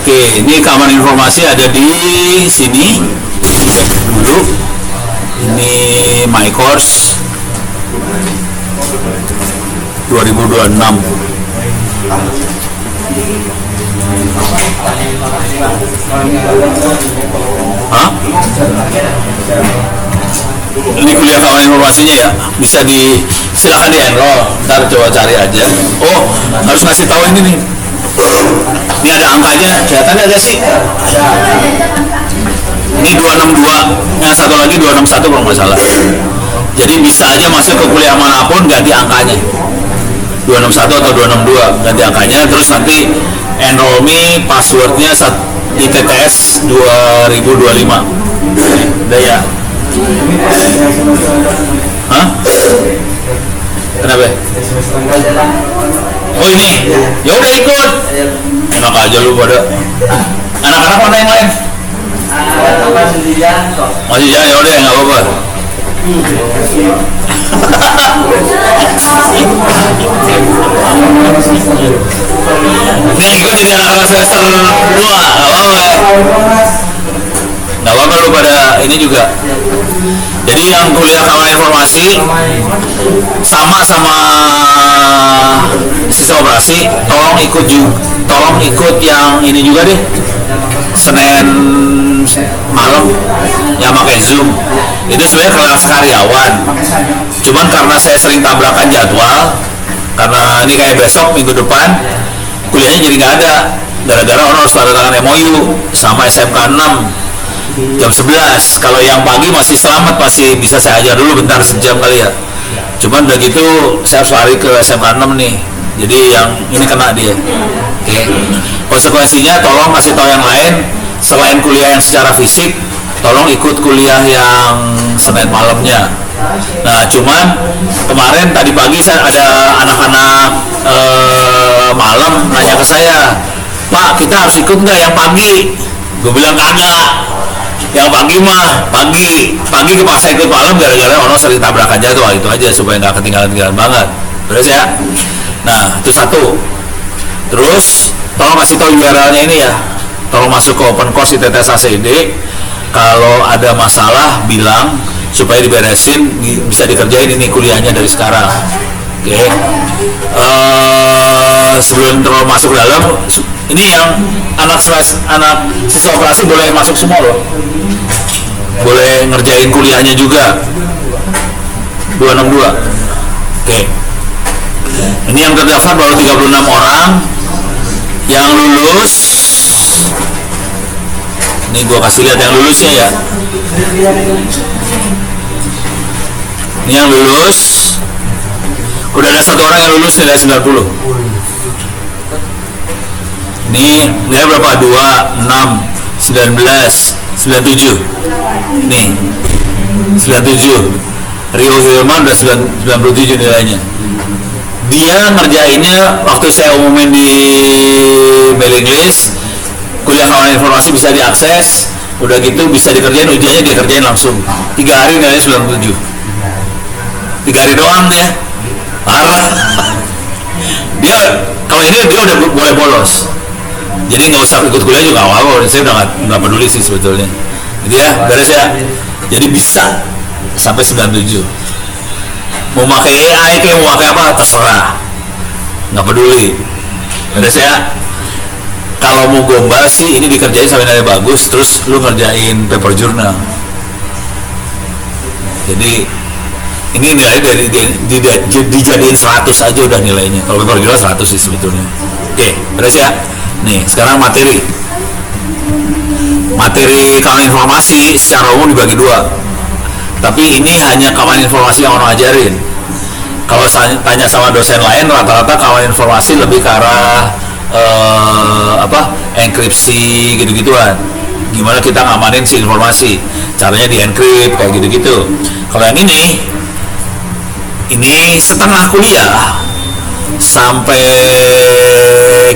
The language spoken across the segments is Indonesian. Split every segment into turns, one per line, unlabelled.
Oke, ini keamanan informasi ada di sini. Dulu ini my course 2026. Hah? Ini kuliah keamanan informasinya ya, bisa silakan di enroll. Ntar coba cari aja. Oh, harus ngasih tahu ini nih. Ini ada angkanya, kelihatan ada sih. Ini 262, yang satu lagi 261 kalau nggak salah. Jadi bisa aja masuk ke kuliah manapun ganti angkanya. 261 atau 262 ganti angkanya, terus nanti enroll me passwordnya ITTS 2025. Udah ya? Hah? Kenapa? Oh ini? Ya udah ikut. Enak aja lu pada. Anak-anak mana yang lain? Masih jalan, ya udah nggak apa-apa. Ini ikut jadi anak-anak semester 2, nggak apa-apa lu pada ini juga. Jadi yang kuliah keamanan informasi sama sistem operasi, tolong ikut yang ini juga deh, Senin malam yang pakai Zoom. Itu sebenarnya kelas karyawan, cuman karena saya sering tabrakan jadwal, karena ini kayak besok minggu depan kuliahnya jadi nggak ada, gara-gara orang harus tanda tangan MOU sama SMK 6 jam 11. Kalau yang pagi masih selamat, masih bisa saya ajar dulu bentar sejam kali ya. Cuman udah gitu saya harus lari ke SMK 6 nih, jadi yang ini kena dia. Oke. Konsekuensinya tolong kasih tahu yang lain, selain kuliah yang secara fisik, tolong ikut kuliah yang Senin malamnya. Nah cuman kemarin tadi pagi saya ada anak-anak malam nanya ke saya, Pak kita harus ikut nggak yang pagi? Gue bilang kagak. Yang pagi mah pagi kepaksa ikut malam gara-gara orang sering tabrakan jadwal, itu aja supaya nggak ketinggalan banget. Terus ya, nah itu satu. Terus tolong kasih tahu URL-nya ini ya, tolong masuk ke open course ITTS ACD. Kalau ada masalah bilang supaya diberesin, bisa dikerjain ini kuliahnya dari sekarang. Oke. Sebelum terlalu masuk dalam, ini yang anak siswa operasi boleh masuk semua loh, boleh ngerjain kuliahnya juga 262. Oke. Ini yang terdaftar baru 36 orang. Yang lulus, ini gua kasih lihat yang lulusnya ya. Ini yang lulus, udah ada satu orang yang lulus nih dari 90. Ini nilai berapa? 2, 6, 19, 97. Nih 97. Rio Hilman udah 97 nilainya. Dia ngerjainnya waktu saya umumin di mailing list, kuliah keamanan informasi bisa diakses, udah gitu bisa dikerjain, ujiannya dia kerjain langsung 3 hari nilainya 97. 3 hari doang dia, parah. Dia kalau ini dia udah boleh bolos, jadi nggak usah ikut kuliah juga awal. Saya udah nggak peduli sih sebetulnya. Jadi ya beres ya, jadi bisa sampai 97. Mau pakai AI kayak mau pakai apa terserah, nggak peduli. Beres ya. Kalau mau gombal sih ini dikerjain sampai nilai bagus, terus lu ngerjain paper journal. Jadi ini nilai dari dijadiin 100 aja udah nilainya. Kalau paper journal 100 sih sebetulnya. Oke, beres ya. Nih sekarang materi keamanan informasi secara umum dibagi 2. Tapi ini hanya keamanan informasi yang orang ajarin. Kalau tanya sama dosen lain, rata-rata keamanan informasi lebih ke arah enkripsi gitu-gituan. Gimana kita ngamanin si informasi, caranya di encrypt kayak gitu-gitu. Kalau yang ini setengah kuliah sampai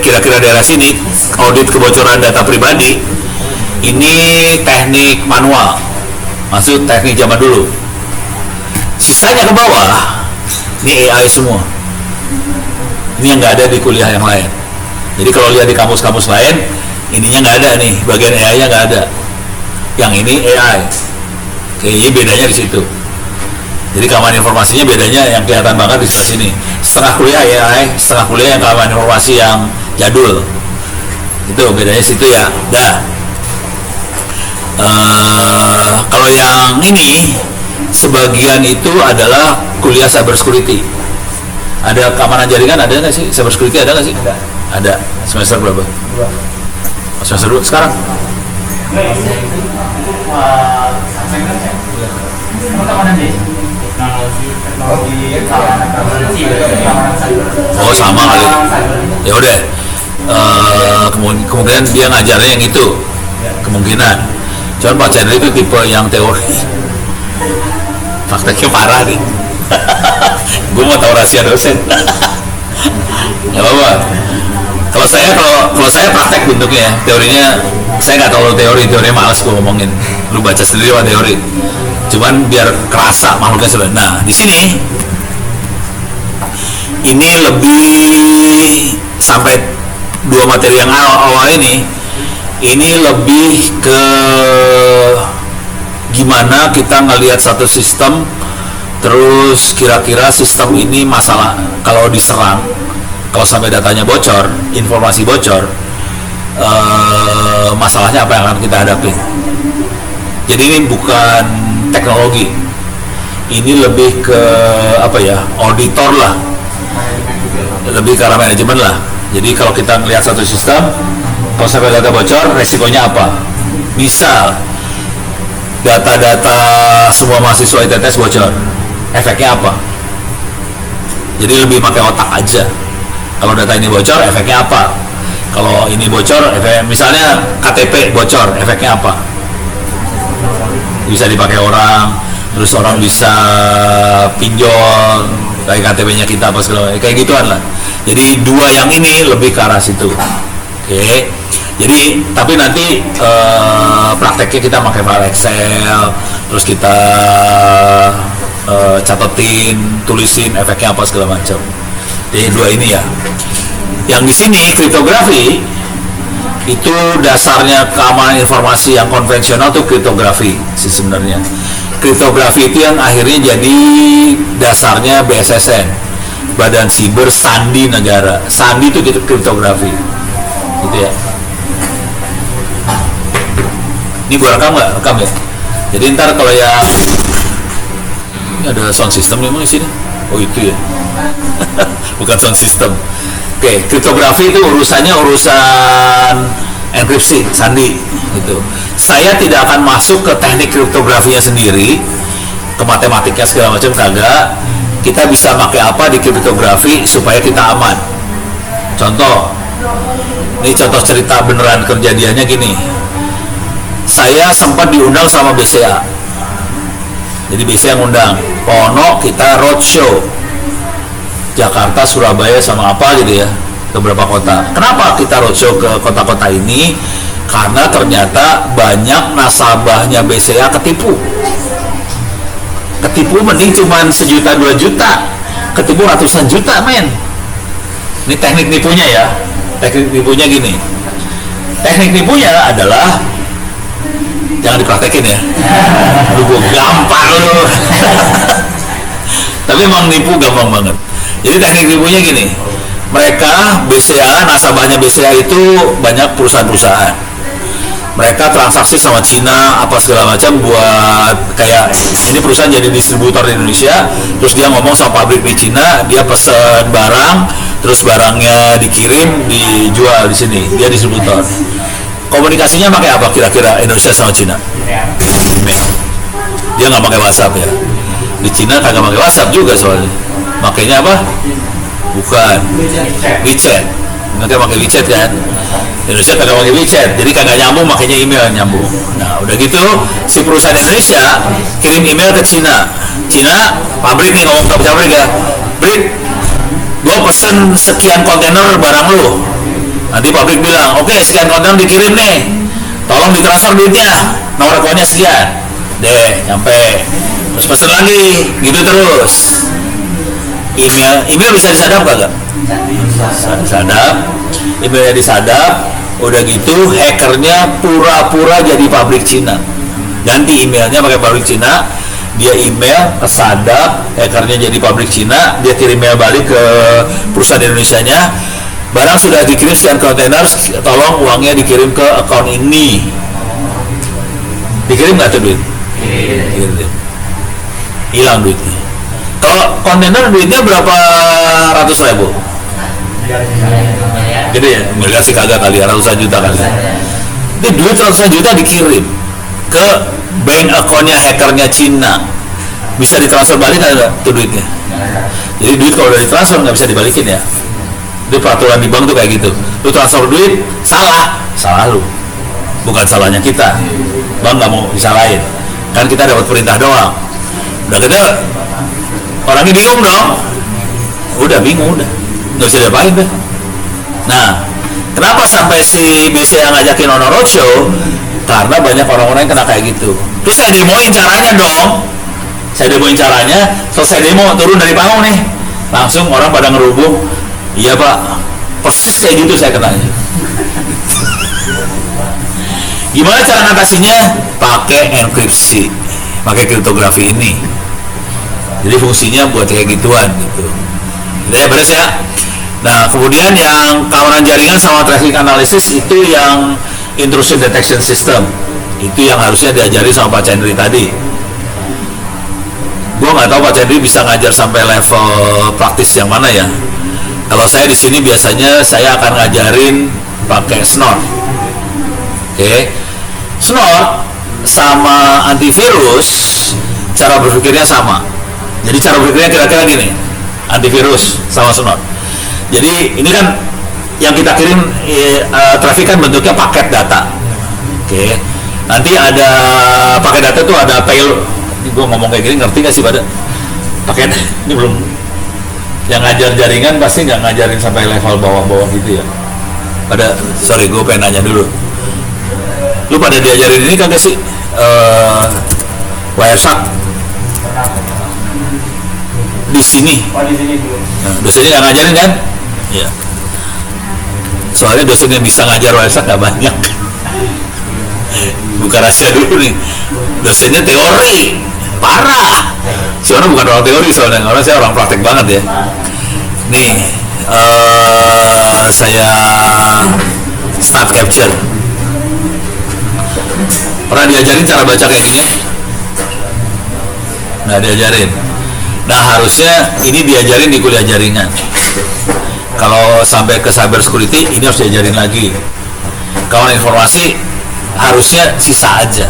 kira-kira daerah sini, audit kebocoran data pribadi. Ini teknik manual, maksud teknik zaman dulu. Sisanya ke bawah ini AI semua. Ini yang nggak ada di kuliah yang lain. Jadi kalau lihat di kampus-kampus lain, ininya nggak ada nih, bagian AI-nya nggak ada. Yang ini AI. Kayaknya bedanya di situ. Jadi keamanan informasinya bedanya yang kelihatan banget di sebelah sini. Setengah kuliah AI, setengah kuliah yang keamanan informasi yang jadul. Itu bedanya situ ya. Dah. Kalau yang ini sebagian itu adalah kuliah cyber security. Ada keamanan jaringan, ada nggak sih? Cyber security ada nggak sih? Ada. Semester berapa? 2. Semester 2 sekarang? Oh sama kali. Ya udah. Kemungkinan dia ngajarnya yang itu. Kemungkinan. Cuman Pak Chandra itu tipe yang teori. Prakteknya parah nih. Gue mau tahu rahasia dosen. Gak apa-apa. Kalau saya praktek bentuknya, teorinya saya nggak tahu teorinya males gue ngomongin. Lu baca sendiri apa teori. Cuman biar kerasa makhluknya sebenarnya. Nah di sini ini lebih sampai 2 materi yang awal ini lebih ke gimana kita ngelihat satu sistem, terus kira-kira sistem ini masalah kalau diserang, kalau sampai datanya bocor, informasi bocor, masalahnya apa yang akan kita hadapi. Jadi ini bukan teknologi, ini lebih ke apa ya, auditor lah, lebih ke arah manajemen lah. Jadi kalau kita melihat satu sistem, kalau sampai data bocor, resikonya apa? Misal data-data semua mahasiswa ITTS bocor, efeknya apa? Jadi lebih pakai otak aja. Kalau data ini bocor, efeknya apa? Kalau ini bocor, misalnya KTP bocor, efeknya apa? Bisa dipakai orang, terus orang bisa pinjol kayak KTP-nya kita apa segala, kayak gituan lah. Jadi 2 yang ini lebih ke arah situ. Oke. Jadi tapi nanti prakteknya kita pakai file Excel, terus kita catetin, tulisin efeknya apa segala macam. Jadi 2 ini ya. Yang di sini kriptografi itu dasarnya keamanan informasi yang konvensional tuh kriptografi sih sebenarnya. Kriptografi itu yang akhirnya jadi dasarnya BSSN, Badan Siber Sandi Negara. Sandi itu kriptografi, gitu ya. Ini gua rekam nggak? Rekam ya. Jadi ntar kalau ya ini ada sound system yang di sini. Oh itu ya. Bukan sound system. Oke, kriptografi itu urusannya urusan enkripsi, sandi, gitu. Saya tidak akan masuk ke teknik kriptografinya sendiri, ke matematika segala macam kagak. Kita bisa pakai apa di kriptografi supaya kita aman. Contoh, ini contoh cerita beneran kejadiannya gini. Saya sempat diundang sama BCA. Jadi BCA ngundang, Pono kita roadshow. Jakarta, Surabaya sama apa gitu ya, ke beberapa kota. Kenapa kita roadshow ke kota-kota ini? Karena ternyata banyak nasabahnya BCA ketipu. Ketipu mending cuma 1 juta 2 juta, ketipu ratusan juta men. Ini teknik nipunya ya. Teknik nipunya gini. Teknik nipunya adalah jangan dipraktekin ya. Lu gampang lu. Tapi emang nipu gampang banget. Jadi teknik nipunya gini, mereka BCA, nasabahnya BCA itu banyak perusahaan-perusahaan. Mereka transaksi sama Cina, apa segala macam buat kayak ini perusahaan jadi distributor di Indonesia, terus dia ngomong sama pabrik di Cina, dia pesen barang, terus barangnya dikirim, dijual di sini, dia distributor. Komunikasinya pakai apa kira-kira Indonesia sama Cina? Email. Dia nggak pakai WhatsApp ya. Di Cina kagak pakai WhatsApp juga soalnya. Makanya apa? Bukan WeChat. Mereka pakai WeChat kan. Indonesia kagak pakai WeChat, jadi kagak nyambung, makanya email nyambung. Nah udah gitu si perusahaan Indonesia kirim email ke Cina. Cina pabrik nih ngomong ke pabrik ya, Brik, gue pesen sekian kontainer barang lu. Nanti pabrik bilang, oke, sekian kontainer dikirim nih, tolong ditransfer duitnya, nomor rekeningnya sekian. Deh, nyampe. Terus pesen lagi, gitu terus. Email bisa disadap kagak? Disadap. Emailnya disadap. Udah gitu hackernya pura-pura jadi pabrik Cina, ganti emailnya pakai pabrik Cina, dia email ke Sadap, hackernya jadi pabrik Cina, dia kirim mail balik ke perusahaan Indonesianya, barang sudah dikirim sekian kontainer, tolong uangnya dikirim ke akun ini. Dikirim nggak tuh duit? Hilang duitnya. Kalau kontainer duitnya berapa ratus ribu? Gede ya? Miliar sih kagak kali, ratusan juta kali. Ini duit ratusan juta dikirim ke bank akunnya hackernya Cina. Bisa ditransfer balik nggak tuh duitnya? Jadi duit kalau udah ditransfer nggak bisa dibalikin ya. Itu peraturan di bank tuh kayak gitu. Lu transfer duit salah lu, bukan salahnya kita. Bank nggak mau disalahin, kan kita dapat perintah doang. Udah gitu orangnya bingung dong. Udah bingung, udah nggak bisa diapain deh. Nah, kenapa sampai si BCA ngajakin on roadshow? Karena banyak orang-orang yang kena kayak gitu. Terus saya demoin caranya dong. Selesai demo, turun dari panggung nih, langsung orang pada ngerubung. Iya pak, persis kayak gitu saya kenanya. Gimana cara ngatasinya? Pakai enkripsi, pakai kriptografi ini. Jadi fungsinya buat kayak gituan gitu. Udah beres ya. Nah, kemudian yang kawanan jaringan sama traffic analysis itu yang intrusion detection system. Itu yang harusnya diajari sama Pak Chandri tadi. Gue nggak tahu Pak Chandri bisa ngajar sampai level praktis yang mana ya. Kalau saya di sini biasanya saya akan ngajarin pakai snort. Oke. Snort sama antivirus cara berpikirnya sama. Jadi cara berpikirnya kira-kira gini. Antivirus sama snort. Jadi ini kan yang kita kirim traffic kan bentuknya paket data. Oke. Nanti ada paket data tuh ada payload. Ini gue ngomong kayak gini ngerti nggak sih pada paket? Ini belum. Yang ngajar jaringan pasti nggak ngajarin sampai level bawah-bawah gitu ya. Pada sorry gue pengen nanya dulu. Lu pada diajarin ini kagak sih? Wireshark di sini. Nah, dosennya nggak ngajarin kan? Ya. Soalnya dosen yang bisa ngajar Wireshark nggak banyak. Buka rahasia dulu nih. Dosennya teori, parah. Soalnya bukan orang teori soalnya, orang saya orang praktek banget ya. Nih, saya start capture. Pernah diajarin cara baca kayak gini? Nggak diajarin. Nah harusnya ini diajarin di kuliah jaringan. Kalau sampai ke cyber security ini harus diajarin lagi. Kalau informasi harusnya sisa aja.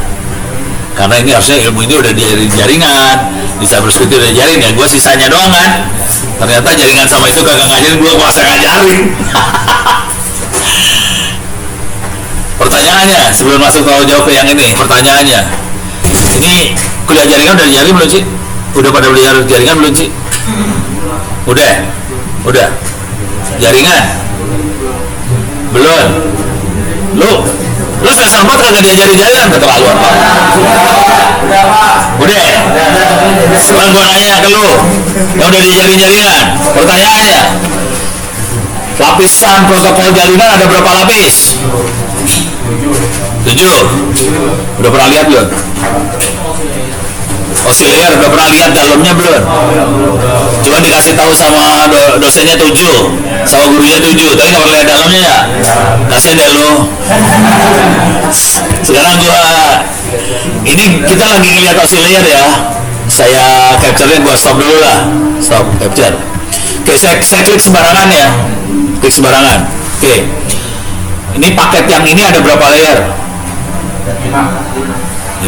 Karena ini harusnya ilmu ini udah diajarin jaringan, di cyber security udah diajarin ya. Gue sisanya doang kan. Ternyata jaringan sama itu kagak ngajarin, gue kuasa ngajarin. Pertanyaannya sebelum masuk kalau jawab ke yang ini, pertanyaannya ini kuliah jaringan udah diajarin belum sih? Udah pada belajar jaringan belum sih? Udah jaringan belum? Lu semester 4 kagak diajarin jaringan, keterlaluan pak. Udah sekarang gua nanya ke lu yang udah diajarin jaringan, pertanyaannya lapisan protokol jaringan ada berapa lapis? 7. Udah pernah lihat belum? Oscillation udah pernah lihat dalamnya belum? Cuma dikasih tahu sama dosennya 7, sama gurunya 7, tapi nggak pernah lihat dalamnya ya? Kasian deh lu. Sekarang ini kita lagi ngeliat oscillator ya. Saya capture-nya, gua stop dulu lah. Stop capture. Oke, saya klik sembarangan ya. Klik sembarangan. Oke. Ini paket yang ini ada berapa layer? 5.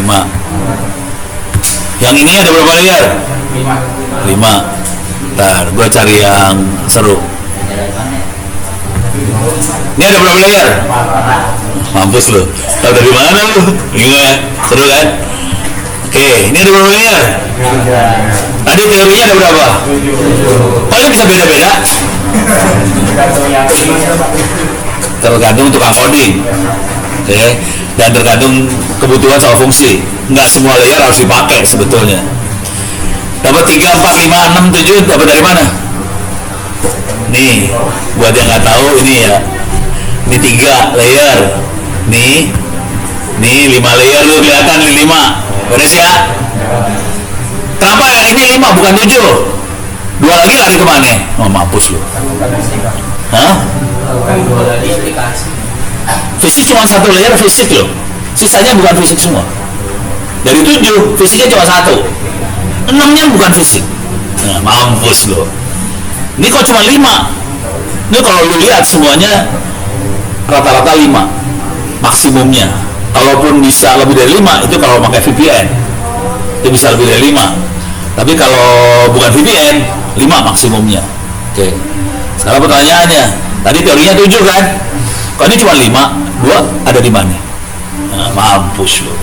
Yang ini ada berapa layer? 5. Ntar gue cari yang seru. Ini ada berapa layer? Mampus lu. Tahu dari mana lu? Gimana? Seru kan? Oke, ini ada berapa layer? Tadi teorinya ada berapa? Kok bisa beda-beda? Tergantung tukang coding. Oke. Dan tergantung kebutuhan sama fungsi. Nggak semua layer harus dipakai sebetulnya. Dapat 3, 4, 5, 6, 7 dapat dari mana? Nih, buat yang nggak tahu ini ya. Ini 3 layer. Nih 5 layer tuh kelihatan nih 5. Beres ya? Kenapa yang ini 5 bukan 7? 2 lagi lari kemana? Oh mampus lu. Hah? Fisik cuma 1 layer fisik loh. Sisanya bukan fisik semua. Dari 7 fisiknya cuma 1. 6-nya bukan fisik. Nah, mampus loh. Ini kok cuma 5. Ini kalau lu lihat semuanya rata-rata 5 maksimumnya. Kalaupun bisa lebih dari 5 itu kalau pakai VPN itu bisa lebih dari 5. Tapi kalau bukan VPN 5 maksimumnya. Oke. Sekarang pertanyaannya, tadi teorinya 7 kan? Kok ini cuma 5, 2 ada di mana? Nah, mampus loh.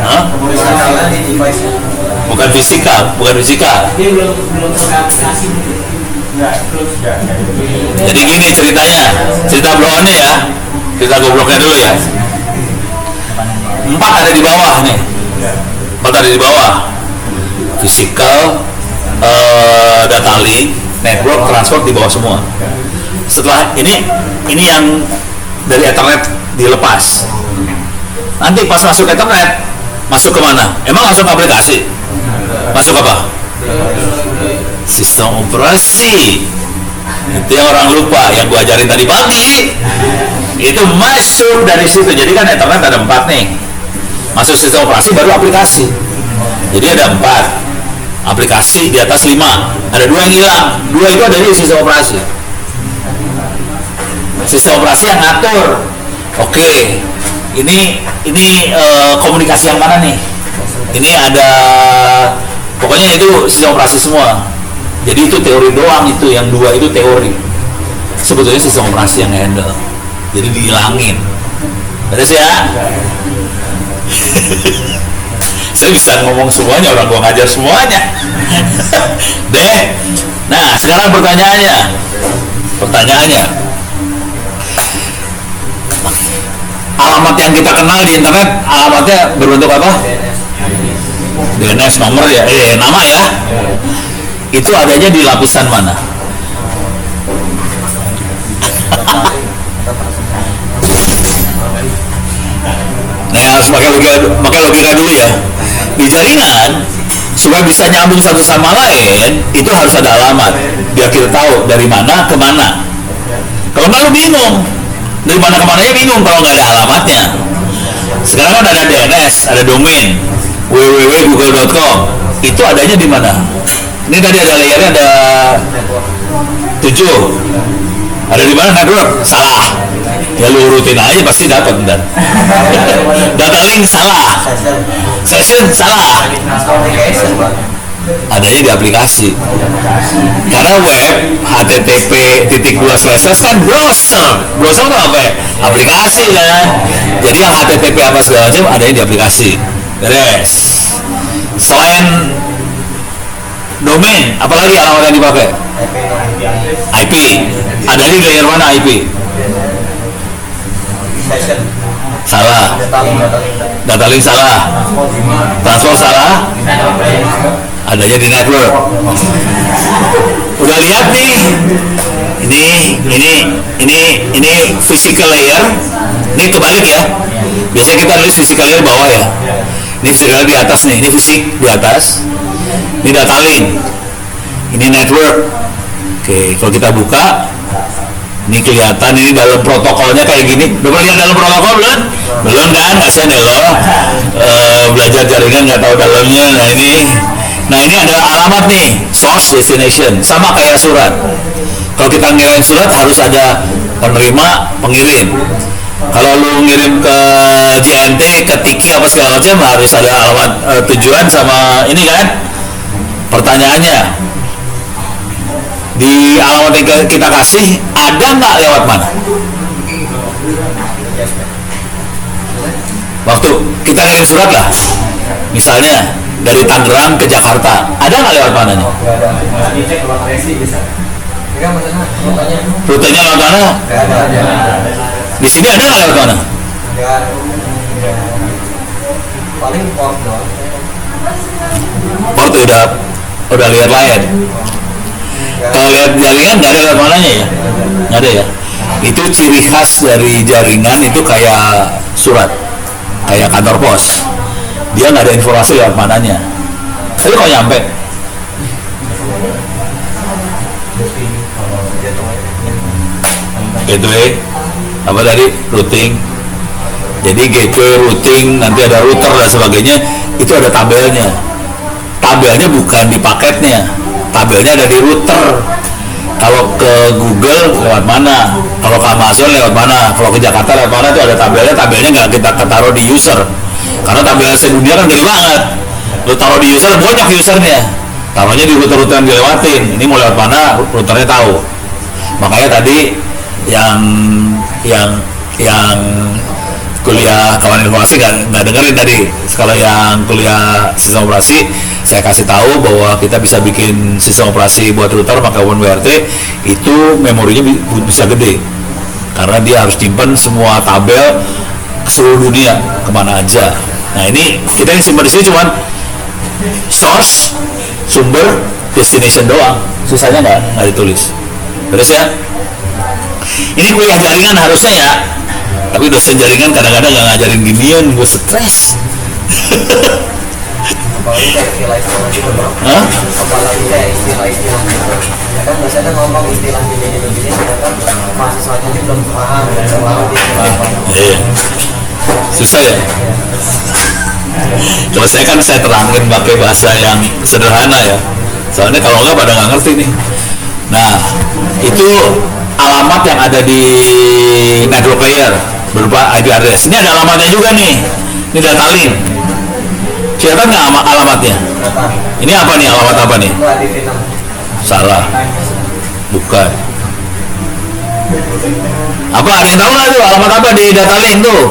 Hah? Bukan fisikal. Jadi gini ceritanya, cerita blowannya ya, cerita gobloknya dulu ya. 4 ada di bawah nih, 4 ada di bawah. Physical, data link, network, transport di bawah semua. Setelah ini yang dari Ethernet dilepas. Nanti pas masuk Ethernet, masuk kemana? Emang langsung ke aplikasi? Masuk apa? Sistem operasi. Itu yang orang lupa, yang gua ajarin tadi pagi. Itu masuk dari situ. Jadi kan Ethernet ada 4 nih. Masuk sistem operasi baru aplikasi. Jadi ada 4. Aplikasi di atas 5. Ada 2 yang hilang. 2 itu ada di sistem operasi. Sistem operasi yang ngatur. Oke. Ini komunikasi yang mana nih? Ini ada, pokoknya itu sistem operasi semua. Jadi itu teori doang, itu yang 2 itu teori. Sebetulnya sistem operasi yang handle. Jadi dihilangin. Beres ya? Saya bisa ngomong semuanya, orang gua ngajar semuanya. Deh. Nah, sekarang pertanyaannya. Alamat yang kita kenal di internet, alamatnya berbentuk apa? DNS nomor ya, nama ya. Itu adanya di lapisan mana? Nah, harus pakai logika dulu ya. Di jaringan supaya bisa nyambung satu sama lain itu harus ada alamat biar kita tahu dari mana ke mana. Kalau nggak lu bingung dari mana ke mananya, bingung kalau nggak ada alamatnya. Sekarang kan ada DNS, ada domain www.google.com, itu adanya di mana? Ini tadi ada layernya, ada 7. Ada di mana network? Salah. Ya lu urutin aja pasti dapat ntar. Data link salah. Session salah. Adanya di aplikasi. Karena web http:// kan browser. Browser itu apa? Aplikasi kan. Jadi yang http apa segala macam adanya di aplikasi. Beres. Selain domain, apalagi alamat yang dipakai? IP. Ada di layer mana IP? Salah. Data link salah. Transport salah. Adanya di network. Udah lihat nih. Ini physical layer. Ini kebalik ya. Biasanya kita nulis physical layer bawah ya. Ini physical di atas nih. Ini fisik di atas. Ini data link. Ini network. Oke, kalau kita buka, ini kelihatan ini dalam protokolnya kayak gini. Udah pernah lihat dalam protokol belum? Belum kan? Kasian ya lo. Belajar jaringan nggak tahu dalamnya. Nah ini ada alamat nih, source destination, sama kayak surat. Kalau kita ngirim surat harus ada penerima, pengirim. Kalau lu ngirim ke JNT, ke Tiki apa segala macam harus ada alamat tujuan sama ini kan. Pertanyaannya, di alamat yang kita kasih ada nggak lewat mana? Waktu kita ngirim surat lah, misalnya dari Tangerang ke Jakarta, ada nggak lewat mananya? Rutenya lewat mana? Di sini ada nggak lewat mana?
Paling port doang.
Port udah lihat lain. Kalau lihat jaringan nggak ada lewat mananya ya? Nggak ada ya. Itu ciri khas dari jaringan itu kayak surat, kayak kantor pos. Dia nggak ada informasi lewat mananya. Tapi kok nyampe? Gateway apa tadi? Routing. Jadi gateway, routing, nanti ada router dan sebagainya. Itu ada tabelnya. Tabelnya bukan di paketnya. Tabelnya ada di router. Kalau ke Google lewat mana? Kalau ke Amazon lewat mana? Kalau ke Jakarta lewat mana? Itu ada tabelnya. Tabelnya nggak kita taruh di user. Karena tabel sedunia kan gede banget. Lu taruh di user, banyak usernya. Taruhnya di router-router yang dilewatin. Ini mau lewat mana? Routernya tahu. Makanya tadi yang kuliah kawan informasi nggak dengerin tadi. Kalau yang kuliah sistem operasi, saya kasih tahu bahwa kita bisa bikin sistem operasi buat router pakai OpenWRT. Itu memorinya bisa gede karena dia harus simpan semua tabel ke seluruh dunia kemana aja. Nah ini kita yang simpan di sini cuman source, sumber, destination doang. Sisanya nggak ditulis. Terus ya, ini kuliah jaringan harusnya ya. Tapi dosen jaringan kadang-kadang nggak ngajarin ginian, gue stres.
Apalagi kayak istilah-istilah gitu bro.
Hah?
Apalagi kayak istilah-istilah gitu. Ya kan biasanya ngomong istilah gini-gini, ternyata mahasiswanya ini belum paham sama istilah apa.
Iya. Susah ya. Kalau saya kan saya terangin pakai bahasa yang sederhana ya. Soalnya kalau nggak pada nggak ngerti nih. Nah, itu alamat yang ada di network layer berupa IP address. Ini ada alamatnya juga nih. Ini data link. Kelihatan nggak alamatnya? Ini apa nih, alamat apa nih? Salah. Bukan. Apa? Ada yang tahu nggak tuh alamat apa di data link tuh?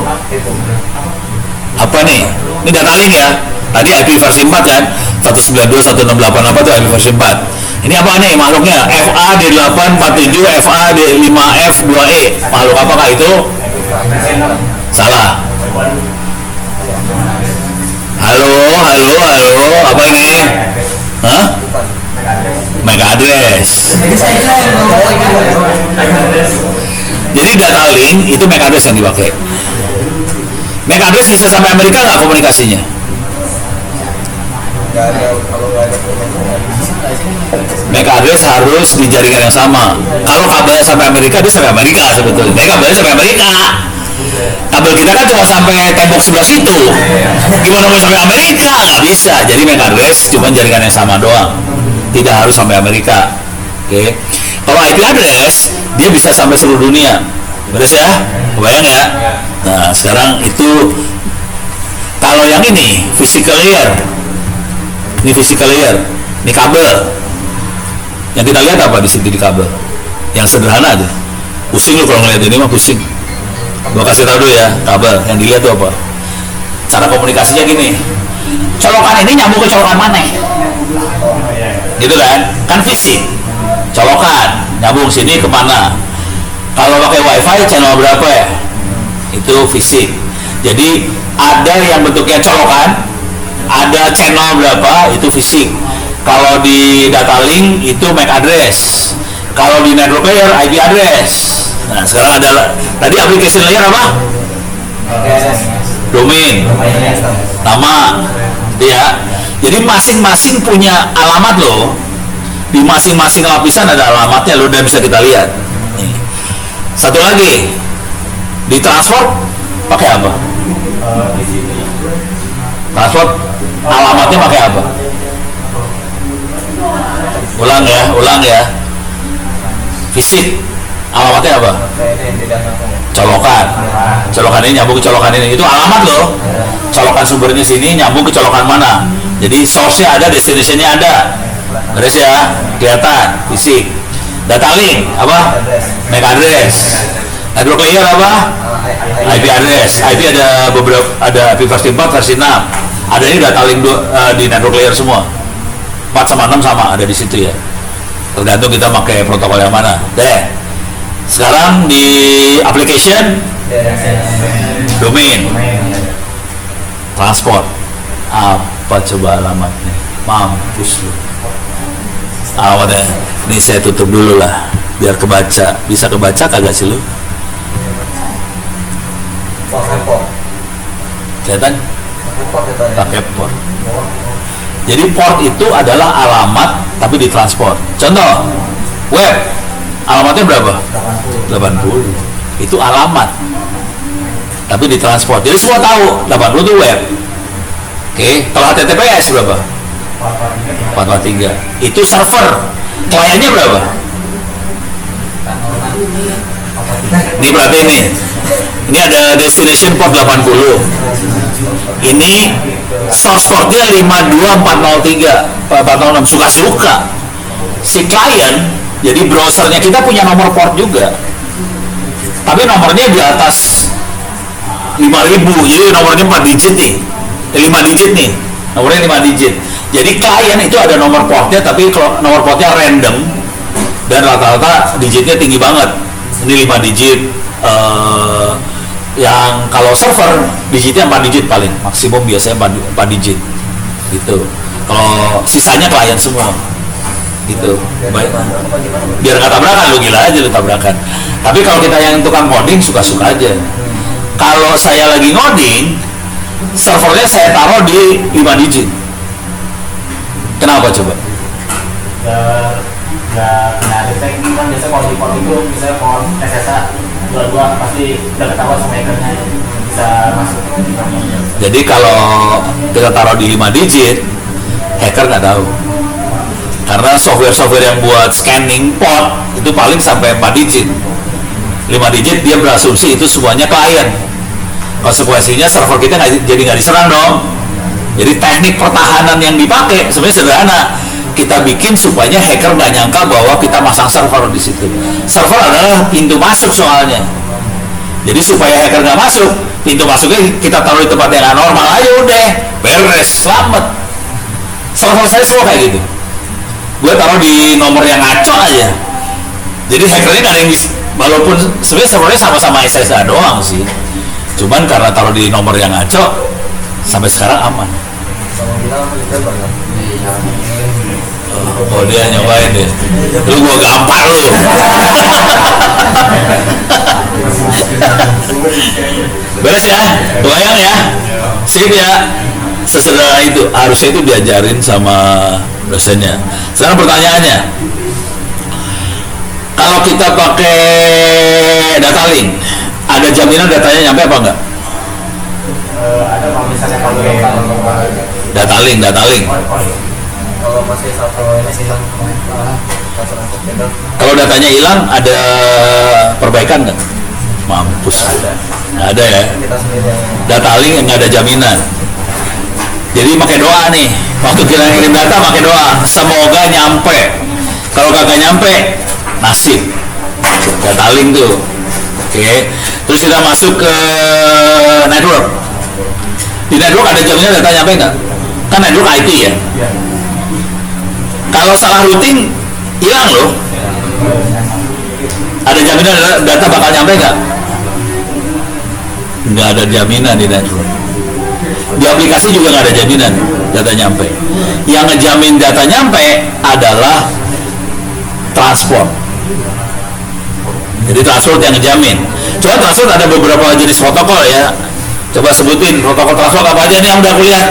Apa nih? Ini data link ya. Tadi IP versi 4 kan? 192.168 apa tuh IP versi 4? Ini apa nih makhluknya? FA-D847, FA-D5F2E. Makhluk apakah itu? Salah. Halo, apa ini? Hah? MAC address. Jadi data link itu MAC address yang dipakai. MAC address bisa sampai Amerika nggak komunikasinya? MAC address harus di jaringan yang sama. Kalau kabelnya sampai Amerika, dia sampai Amerika sebetulnya. Tapi kabelnya sampai Amerika. Kabel kita kan cuma sampai tembok sebelah situ. Gimana mau sampai Amerika? Nggak bisa. Jadi MAC address cuma jaringan yang sama doang. Tidak harus sampai Amerika. Oke. Kalau IP address, dia bisa sampai seluruh dunia. Beres ya? Kebayang ya? Nah, sekarang itu kalau yang ini physical layer. Ini physical layer. Ini kabel. Yang kita lihat apa di sini di kabel? Yang sederhana aja. Pusing lu kalau ngeliat ini mah pusing. Gua kasih tahu dulu ya, kabel yang dilihat tuh apa? Cara komunikasinya gini. Colokan ini nyambung ke colokan mana? Gitu kan? Kan fisik. Colokan nyambung sini ke mana? Kalau pakai wifi channel berapa ya? Itu fisik. Jadi ada yang bentuknya colokan, ada channel berapa, itu fisik. Kalau di data link itu MAC address. Kalau di network layer IP address. Nah sekarang ada tadi application layer apa? Domain, nama, ya. Jadi masing-masing punya alamat loh. Di masing-masing lapisan ada alamatnya loh dan bisa kita lihat. Nih. Satu lagi di transport pakai apa? Transport alamatnya pakai apa? Ulang ya. Fisik alamatnya apa? Colokan ini nyambung ke colokan ini. Itu alamat loh. Colokan sumbernya sini nyambung ke colokan mana. Jadi source-nya ada, destination-nya ada. Beres ya, kelihatan fisik. Data link apa? MAC address. Network layer apa? IP address. IP ada beberapa, ada IP versi 4, versi 6. Ada ini data link di network layer semua. 4 sama 6 sama ada di situ ya. Tergantung kita pakai protokol yang mana. Deh. Sekarang di application domain transport apa coba alamatnya? Mampus lu. Alamatnya ini saya tutup dulu lah. biar kebaca. Bisa kebaca kagak sih lu?
Repot.
Kelihatan?
Repot itu ya.
Pakai port. Jadi port itu adalah alamat tapi ditransport. Contoh, web alamatnya berapa? 80. Itu alamat tapi ditransport. Jadi semua tahu 80 itu web. Oke, kalau HTTPS berapa? 443. Itu server. Kliennya berapa? Ini berarti ini. Ini ada destination port 80. Ini source portnya 52403 406. Suka-suka si klien, jadi browsernya kita punya nomor port juga, tapi nomornya di atas 5000. Jadi nomornya 4 digit nih, 5 digit nih, nomornya 5 digit. Jadi klien itu ada nomor portnya, tapi nomor portnya random dan rata-rata digitnya tinggi banget. Ini 5 digit. Yang kalau server digitnya 4 digit paling maksimum, biasanya 4 digit gitu. Kalau sisanya klien semua gitu. Baik, biar nggak tabrakan. Lu gila aja lu tabrakan. Tapi kalau kita yang tukang coding suka-suka aja. Kalau saya lagi ngoding, servernya saya taruh di 5 digit. Kenapa coba?
Nggak kena detect. Kan biasa kalau di port itu misalnya port SSA dua pasti udah ketahuan sama hackernya, bisa masuk.
Jadi kalau kita taruh di 5 digit, hacker nggak tahu. Karena software-software yang buat scanning port itu paling sampai 4 digit. 5 digit dia berasumsi itu semuanya klien. Konsekuensinya server kita jadi nggak diserang dong. Jadi teknik pertahanan yang dipakai sebenarnya sederhana. Kita bikin supaya hacker nggak nyangka bahwa kita masang server di situ. Server adalah pintu masuk soalnya. Jadi supaya hacker nggak masuk, pintu masuknya kita taruh di tempat yang normal aja udah, beres, selamat. Server saya semua kayak gitu. Gue taruh di nomor yang ngaco aja. Jadi hackernya nggak ada yang bisa, walaupun sebenarnya servernya sama-sama SSA doang sih. Cuman karena taruh di nomor yang ngaco, sampai sekarang aman.
Sama bilang aku juga banget.
Oh dia nyobain deh. Lu gua gampar lu. Beres ya, bayang ya. Sip ya. Sesederhana itu, harusnya itu diajarin sama dosennya. Sekarang pertanyaannya, kalau kita pakai data link, ada jaminan datanya nyampe apa enggak?
Ada kalau misalnya kalau
Data link.
Kalau masih satu ini hilang,
Kalau datanya hilang, ada perbaikan nggak? Mampus. Nggak ada ya.
kita sendiri yang
Data link nggak ada jaminan. Jadi pakai doa nih. Waktu kita ngirim data pakai doa. Semoga nyampe. Kalau kagak nyampe, nasib. Data link tuh. Oke. Terus kita masuk ke network. Di network ada jaminan data nyampe nggak? Kan network IT ya. Kalau salah routing, hilang loh. Ada jaminan data bakal nyampe nggak? Nggak ada jaminan di network. Di aplikasi juga nggak ada jaminan data nyampe. Yang ngejamin data nyampe adalah transport. Jadi transport yang ngejamin. Coba transport ada beberapa jenis protokol ya. Coba sebutin protokol transport apa aja nih yang udah kuliah.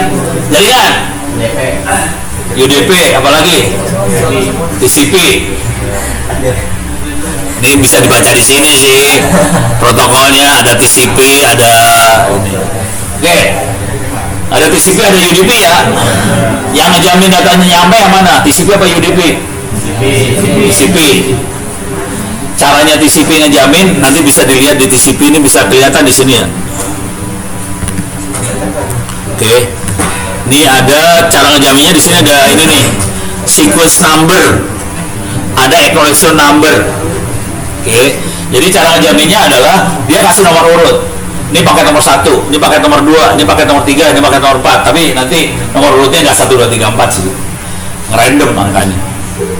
Jaringan, UDP, apalagi TCP. Ini bisa dibaca di sini sih protokolnya, ada TCP, ada ini. Oke, ada TCP, ada UDP ya. Yang ngejamin datanya nyampe yang mana? TCP apa UDP? TCP. Caranya TCP ngejamin nanti bisa dilihat di TCP, ini bisa kelihatan di sini ya. Oke. Ini ada cara ngejaminnya, di sini ada ini nih, sequence number, ada acknowledgement number. Oke. Jadi cara ngejaminnya adalah dia kasih nomor urut. Ini pakai nomor 1, ini pakai nomor 2, ini pakai nomor 3, ini pakai nomor 4. Tapi nanti nomor urutnya nggak 1, 2, 3, 4 sih. Random angkanya.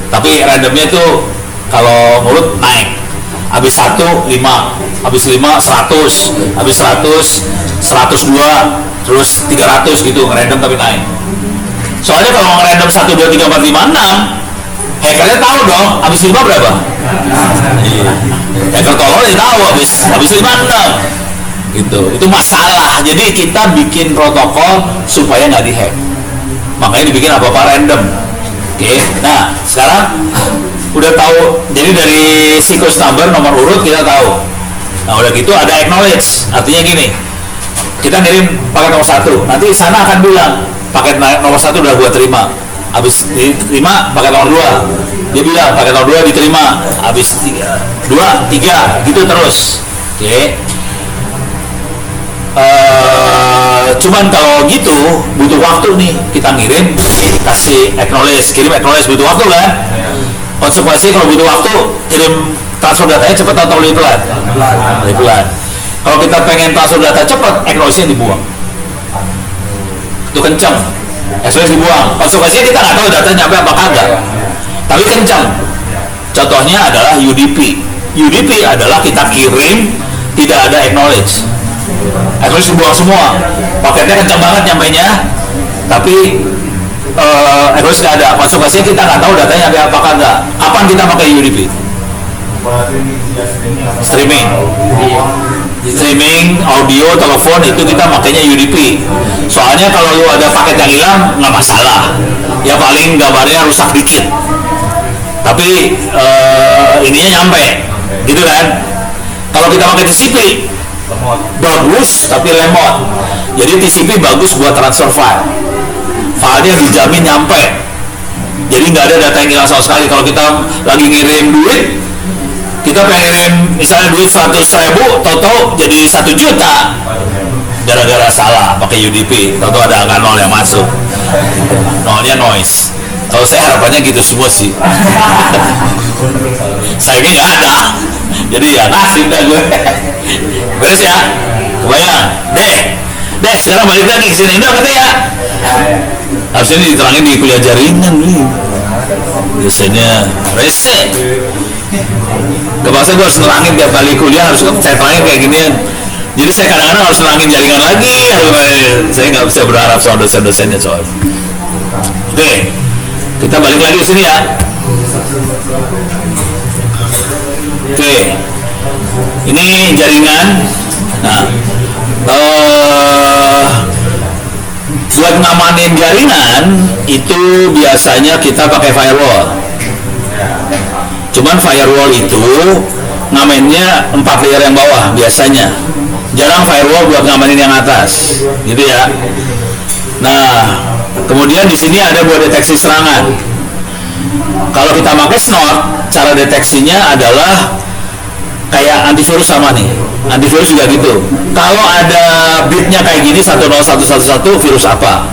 Tapi randomnya itu kalau ngurut naik. Habis 1, 5, habis 5, 100, habis 100, 102, terus 300 gitu, ngerandom tapi naik. Soalnya kalau ngerandom 1, 2, 3, 4, 5, 6, Hackernya tahu dong, habis 5 berapa? Iya. Hacker tolol dia tahu habis 56 gitu. Itu masalah. Jadi kita bikin protokol supaya nggak dihack. Makanya dibikin apa-apa random. Oke. Nah, sekarang udah tahu. Jadi dari sequence number nomor urut kita tahu. Nah, udah gitu ada acknowledge. Artinya gini. Kita ngirim paket nomor 1. Nanti sana akan bilang paket nomor 1 udah gua terima. Habis diterima paket nomor 2. Dia bilang paket nomor 2 diterima. Habis 2, 3 gitu terus. Oke. Cuman kalau gitu butuh waktu nih, kita ngirim kasih acknowledge, kirim acknowledge butuh waktu kan. Konsekuensi kalau butuh waktu kirim transfer datanya cepat atau lebih pelan? Lebih pelan. Kalau kita pengen transfer data cepat, acknowledge-nya dibuang. Itu kencang, acknowledge dibuang. Konsekuensinya kita nggak tahu datanya nyampe apa kagak, tapi kencang. Contohnya adalah UDP. UDP adalah kita kirim tidak ada acknowledge. Acknowledge dibuang semua. Paketnya kencang banget nyampainya, tapi acknowledge nggak ada. Konsekuensinya kita nggak tahu datanya nyampe apa kagak. Kapan kita pakai UDP? Streaming, audio, telepon itu kita makanya UDP. Soalnya kalau lu ada paket yang hilang nggak masalah. Ya paling gambarnya rusak dikit. Tapi ininya nyampe, gitu kan? Kalau kita pakai TCP, bagus tapi lemot. Jadi TCP bagus buat transfer file. Filenya dijamin nyampe. Jadi nggak ada data yang hilang sama sekali. Kalau kita lagi ngirim duit, kita pengen misalnya duit 100.000, toto jadi 1 juta gara-gara salah pakai UDP. Toto ada angka 0 yang masuk, nolnya noise. Kalau saya harapannya gitu semua sih. Sayangnya nggak ada, jadi ya kasih udah gue. Beres ya, kebayang deh sekarang balik lagi ke sini. Udah kata ya, harusnya ini diterangin di kuliah jaringan nih, biasanya rese. Kepaksa gue harus nerangin tiap kali kuliah, harus saya terangin kayak ginian. Jadi saya kadang-kadang harus nerangin jaringan lagi. Saya nggak bisa berharap sama dosen-dosennya soalnya. Oke, kita balik lagi ke sini ya. Oke, ini jaringan. Nah, buat ngamanin jaringan itu biasanya kita pakai firewall. Cuman firewall itu ngamennya 4 layer yang bawah biasanya. Jarang firewall buat ngamanin yang atas, gitu ya. Nah, kemudian di sini ada buat deteksi serangan. Kalau kita pakai Snort, cara deteksinya adalah kayak antivirus sama nih. Antivirus juga gitu. Kalau ada bitnya kayak gini 10111 virus apa?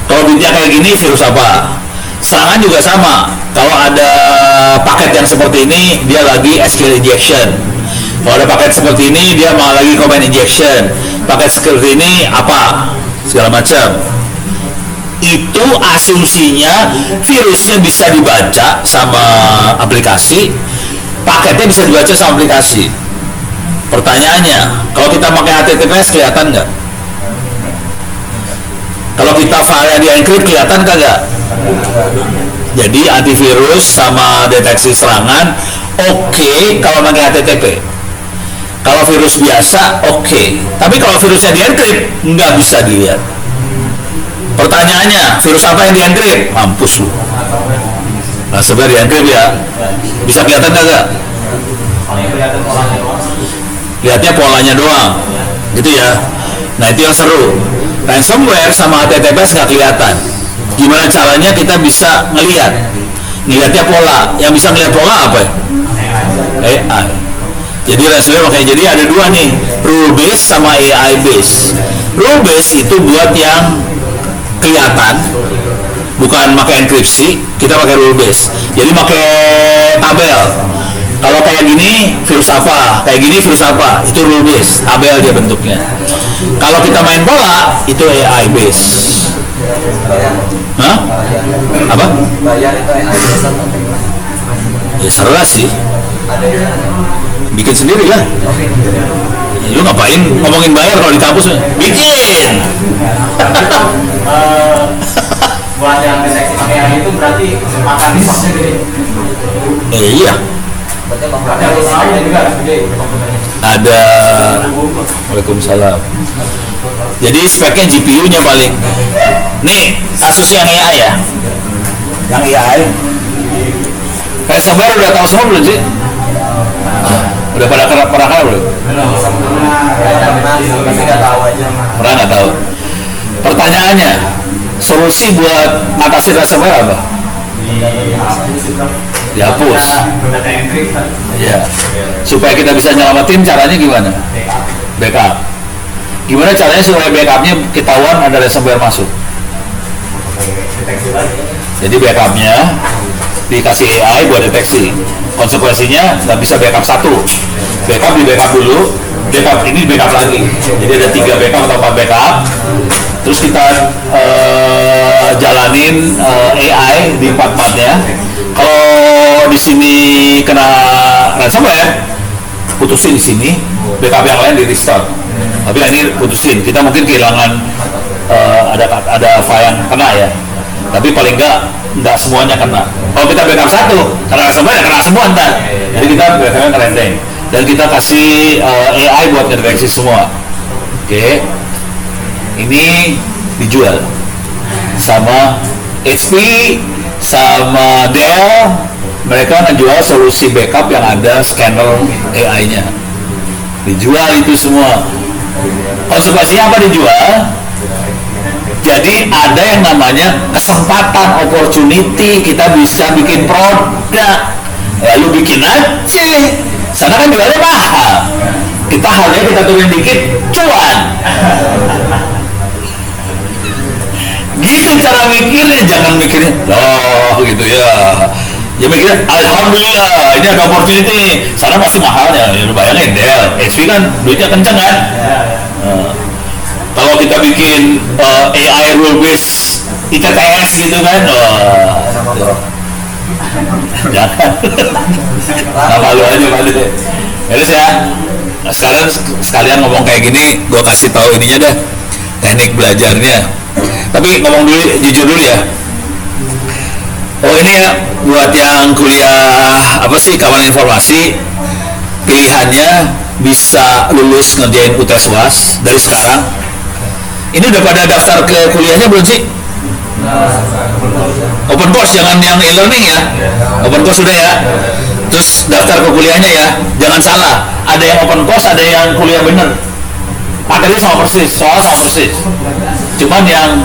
Kalau bitnya kayak gini virus apa? Serangan juga sama. Kalau ada paket yang seperti ini, dia lagi SQL injection. Kalau ada paket seperti ini, dia mau lagi command injection. Paket seperti ini apa? Segala macam. Itu asumsinya virusnya bisa dibaca sama aplikasi, paketnya bisa dibaca sama aplikasi. Pertanyaannya, kalau kita pakai HTTPS kelihatan nggak? Kalau kita file di encrypt kelihatan kagak? Jadi antivirus sama deteksi serangan oke kalau pakai HTTP. Kalau virus biasa oke. Tapi kalau virusnya di encrypt nggak bisa dilihat. Pertanyaannya, virus apa yang di encrypt? Mampus lu. Nah, sebenarnya di encrypt ya. Bisa kelihatan kagak? Lihatnya polanya doang. Gitu ya. Nah, itu yang seru. Ransomware sama HTTPS nggak kelihatan. Gimana caranya kita bisa ngelihatnya pola. Yang bisa ngelihat pola apa ya? AI. Jadi ransomware makanya jadi ada dua nih, rule based sama AI based. Rule based itu buat yang kelihatan, bukan pakai enkripsi, kita pakai rule based. Jadi pakai tabel. Kalau kayak gini virus apa, kayak gini virus apa, itu rule based, tabel dia bentuknya. Kalau kita main bola, itu AI based. Hah? Apa?
Bayar itu AI based atau
Ya serah sih. Bikin sendiri lah. Lu ngapain ngomongin bayar kalau di kampus? Bikin.
buat yang deteksi pakai AI itu berarti akan resource-nya gede.
Iya.
Berarti emang
Berarti harus lainnya juga gede komputernya.
Ada. Waalaikumsalam. Jadi speknya GPU-nya paling. Nih kasus yang AI ya. Yang AI. Ransomware udah tahu semua belum sih? Udah pada pernah belum?
tapi nggak tahu aja.
Pernah nggak tahu. Pertanyaannya, solusi buat ngatasin ransomware apa? Dihapus.
Data entry.
Ya. Supaya kita bisa nyelamatin, caranya gimana? Backup. Gimana caranya supaya backupnya ketahuan ada ransomware masuk?
Deteksi lagi.
Jadi backupnya dikasih AI buat deteksi. Konsekuensinya nggak bisa backup satu. Backup di backup dulu, backup ini backup lagi. Jadi ada 3 backup atau 4 backup. Terus kita jalanin AI di 4-4-nya. Kalau di sini kena ransomware, putusin di sini, backup yang lain di restore. Tapi yang ini putusin. Kita mungkin kehilangan ada file yang kena ya. Tapi paling nggak semuanya kena. Kalau kita backup satu, karena ransomware kena semua ntar. Jadi kita backupnya ngerendeng. Dan kita kasih AI buat ngedeteksi semua. Oke. Ini dijual sama HP, sama Dell. Mereka ngejual solusi backup yang ada scanner AI-nya. Dijual itu semua. Konsekuensinya apa dijual? Jadi ada yang namanya kesempatan, opportunity, kita bisa bikin produk. Ya lu bikin aja. Sana kan jualnya mahal. Kita harganya kita turun dikit, cuan. Gitu cara mikirnya, jangan mikirnya, oh gitu ya. Ya mikirnya, alhamdulillah ini ada opportunity. Sana pasti mahalnya, ya, lu bayangin Dell, HP kan duitnya kenceng kan. Kalau kita bikin AI rule based ITTS gitu kan, jangan. Nama lu aja Pak. Jadi saya sekarang sekalian ngomong kayak gini, gue kasih tahu ininya dah, teknik belajarnya. Tapi ngomong dulu, jujur dulu ya. Oh ini ya, buat yang kuliah apa sih keamanan informasi, pilihannya bisa lulus ngerjain UTS UAS dari sekarang. Ini udah pada daftar ke kuliahnya belum sih? Open course, jangan yang e-learning ya. Open course sudah ya. Terus daftar ke kuliahnya ya. Jangan salah, ada yang open course, ada yang kuliah bener. Materinya sama persis, soal sama persis. Cuman yang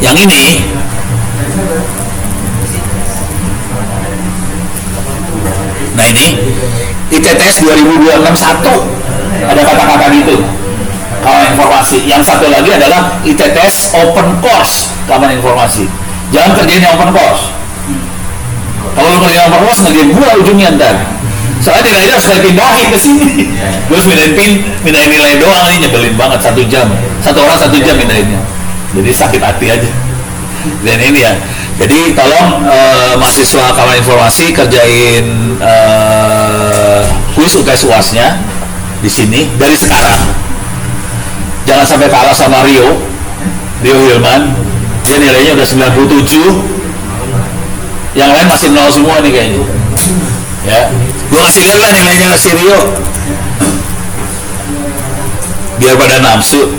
ini nah ini ITTS 2021 ada kata-kata gitu keamanan informasi. Yang satu lagi adalah ITTS open course keamanan informasi. Jangan kerjain yang open course. Kalau lu kerjain open course ngerjain gua ujungnya ntar. Soalnya nilainya harus saya pindahin ke sini. Terus pindahin nilai doang, ini nyebelin banget 1 jam. Satu orang 1 jam pindahinnya. Jadi sakit hati aja. Dan ini ya. Jadi tolong mahasiswa keamanan informasi kerjain kuis UTS UAS-nya di sini dari sekarang. Jangan sampai kalah sama Rio Hilman. Dia nilainya udah 97. Yang lain masih 0 semua nih kayaknya. Ya, gua kasih lihat lah nilainya si Rio. Biar pada nafsu.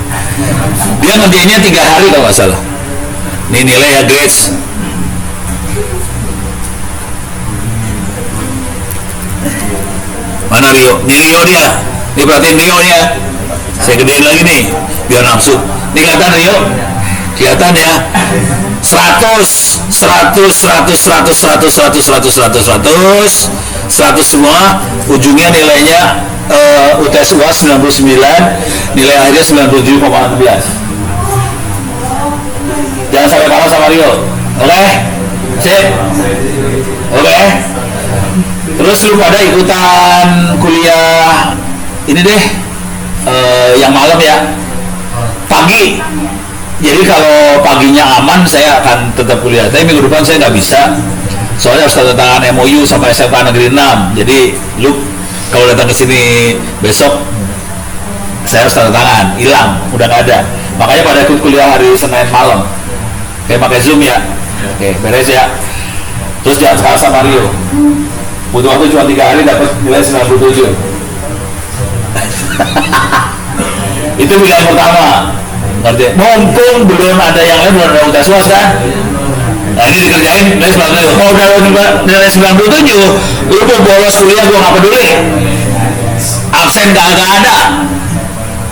Dia ngerjainnya 3 hari kalau nggak salah. Ini nilai ya grades. Mana Rio? Ini Rio dia. Ini perhatiin Rio ya. Saya gedein lagi nih, biar nafsu. Ini kelihatan Rio? Kelihatan ya? 100 semua. Ujungnya nilainya UTS UAS 99, nilai akhirnya 97,14. Jangan sampai kalah sama Rio. Oke? Sip? Oke? Terus lu pada ikutan kuliah ini deh, yang malam ya, pagi. Jadi kalau paginya aman saya akan tetap kuliah. Tapi minggu depan saya nggak bisa, soalnya harus tanda tangan MOU sama SMK Negeri 6. Jadi lu kalau datang ke sini besok, saya harus tanda tangan, hilang, udah nggak ada. Makanya pada ikut kuliah hari Senin malam. Kayak pakai Zoom ya. Oke, beres ya. Terus jangan salah sama Mario. Butuh waktu cuma 3 hari dapat nilai 97. Itu pilihan pertama. Ngerti? Mumpung belum ada yang lain, belum ada UTS UAS kan? Nah ini dikerjain nilai 97. Kalau udah nilai 97, lu mau bolos kuliah gua nggak peduli. Absen kagak ada.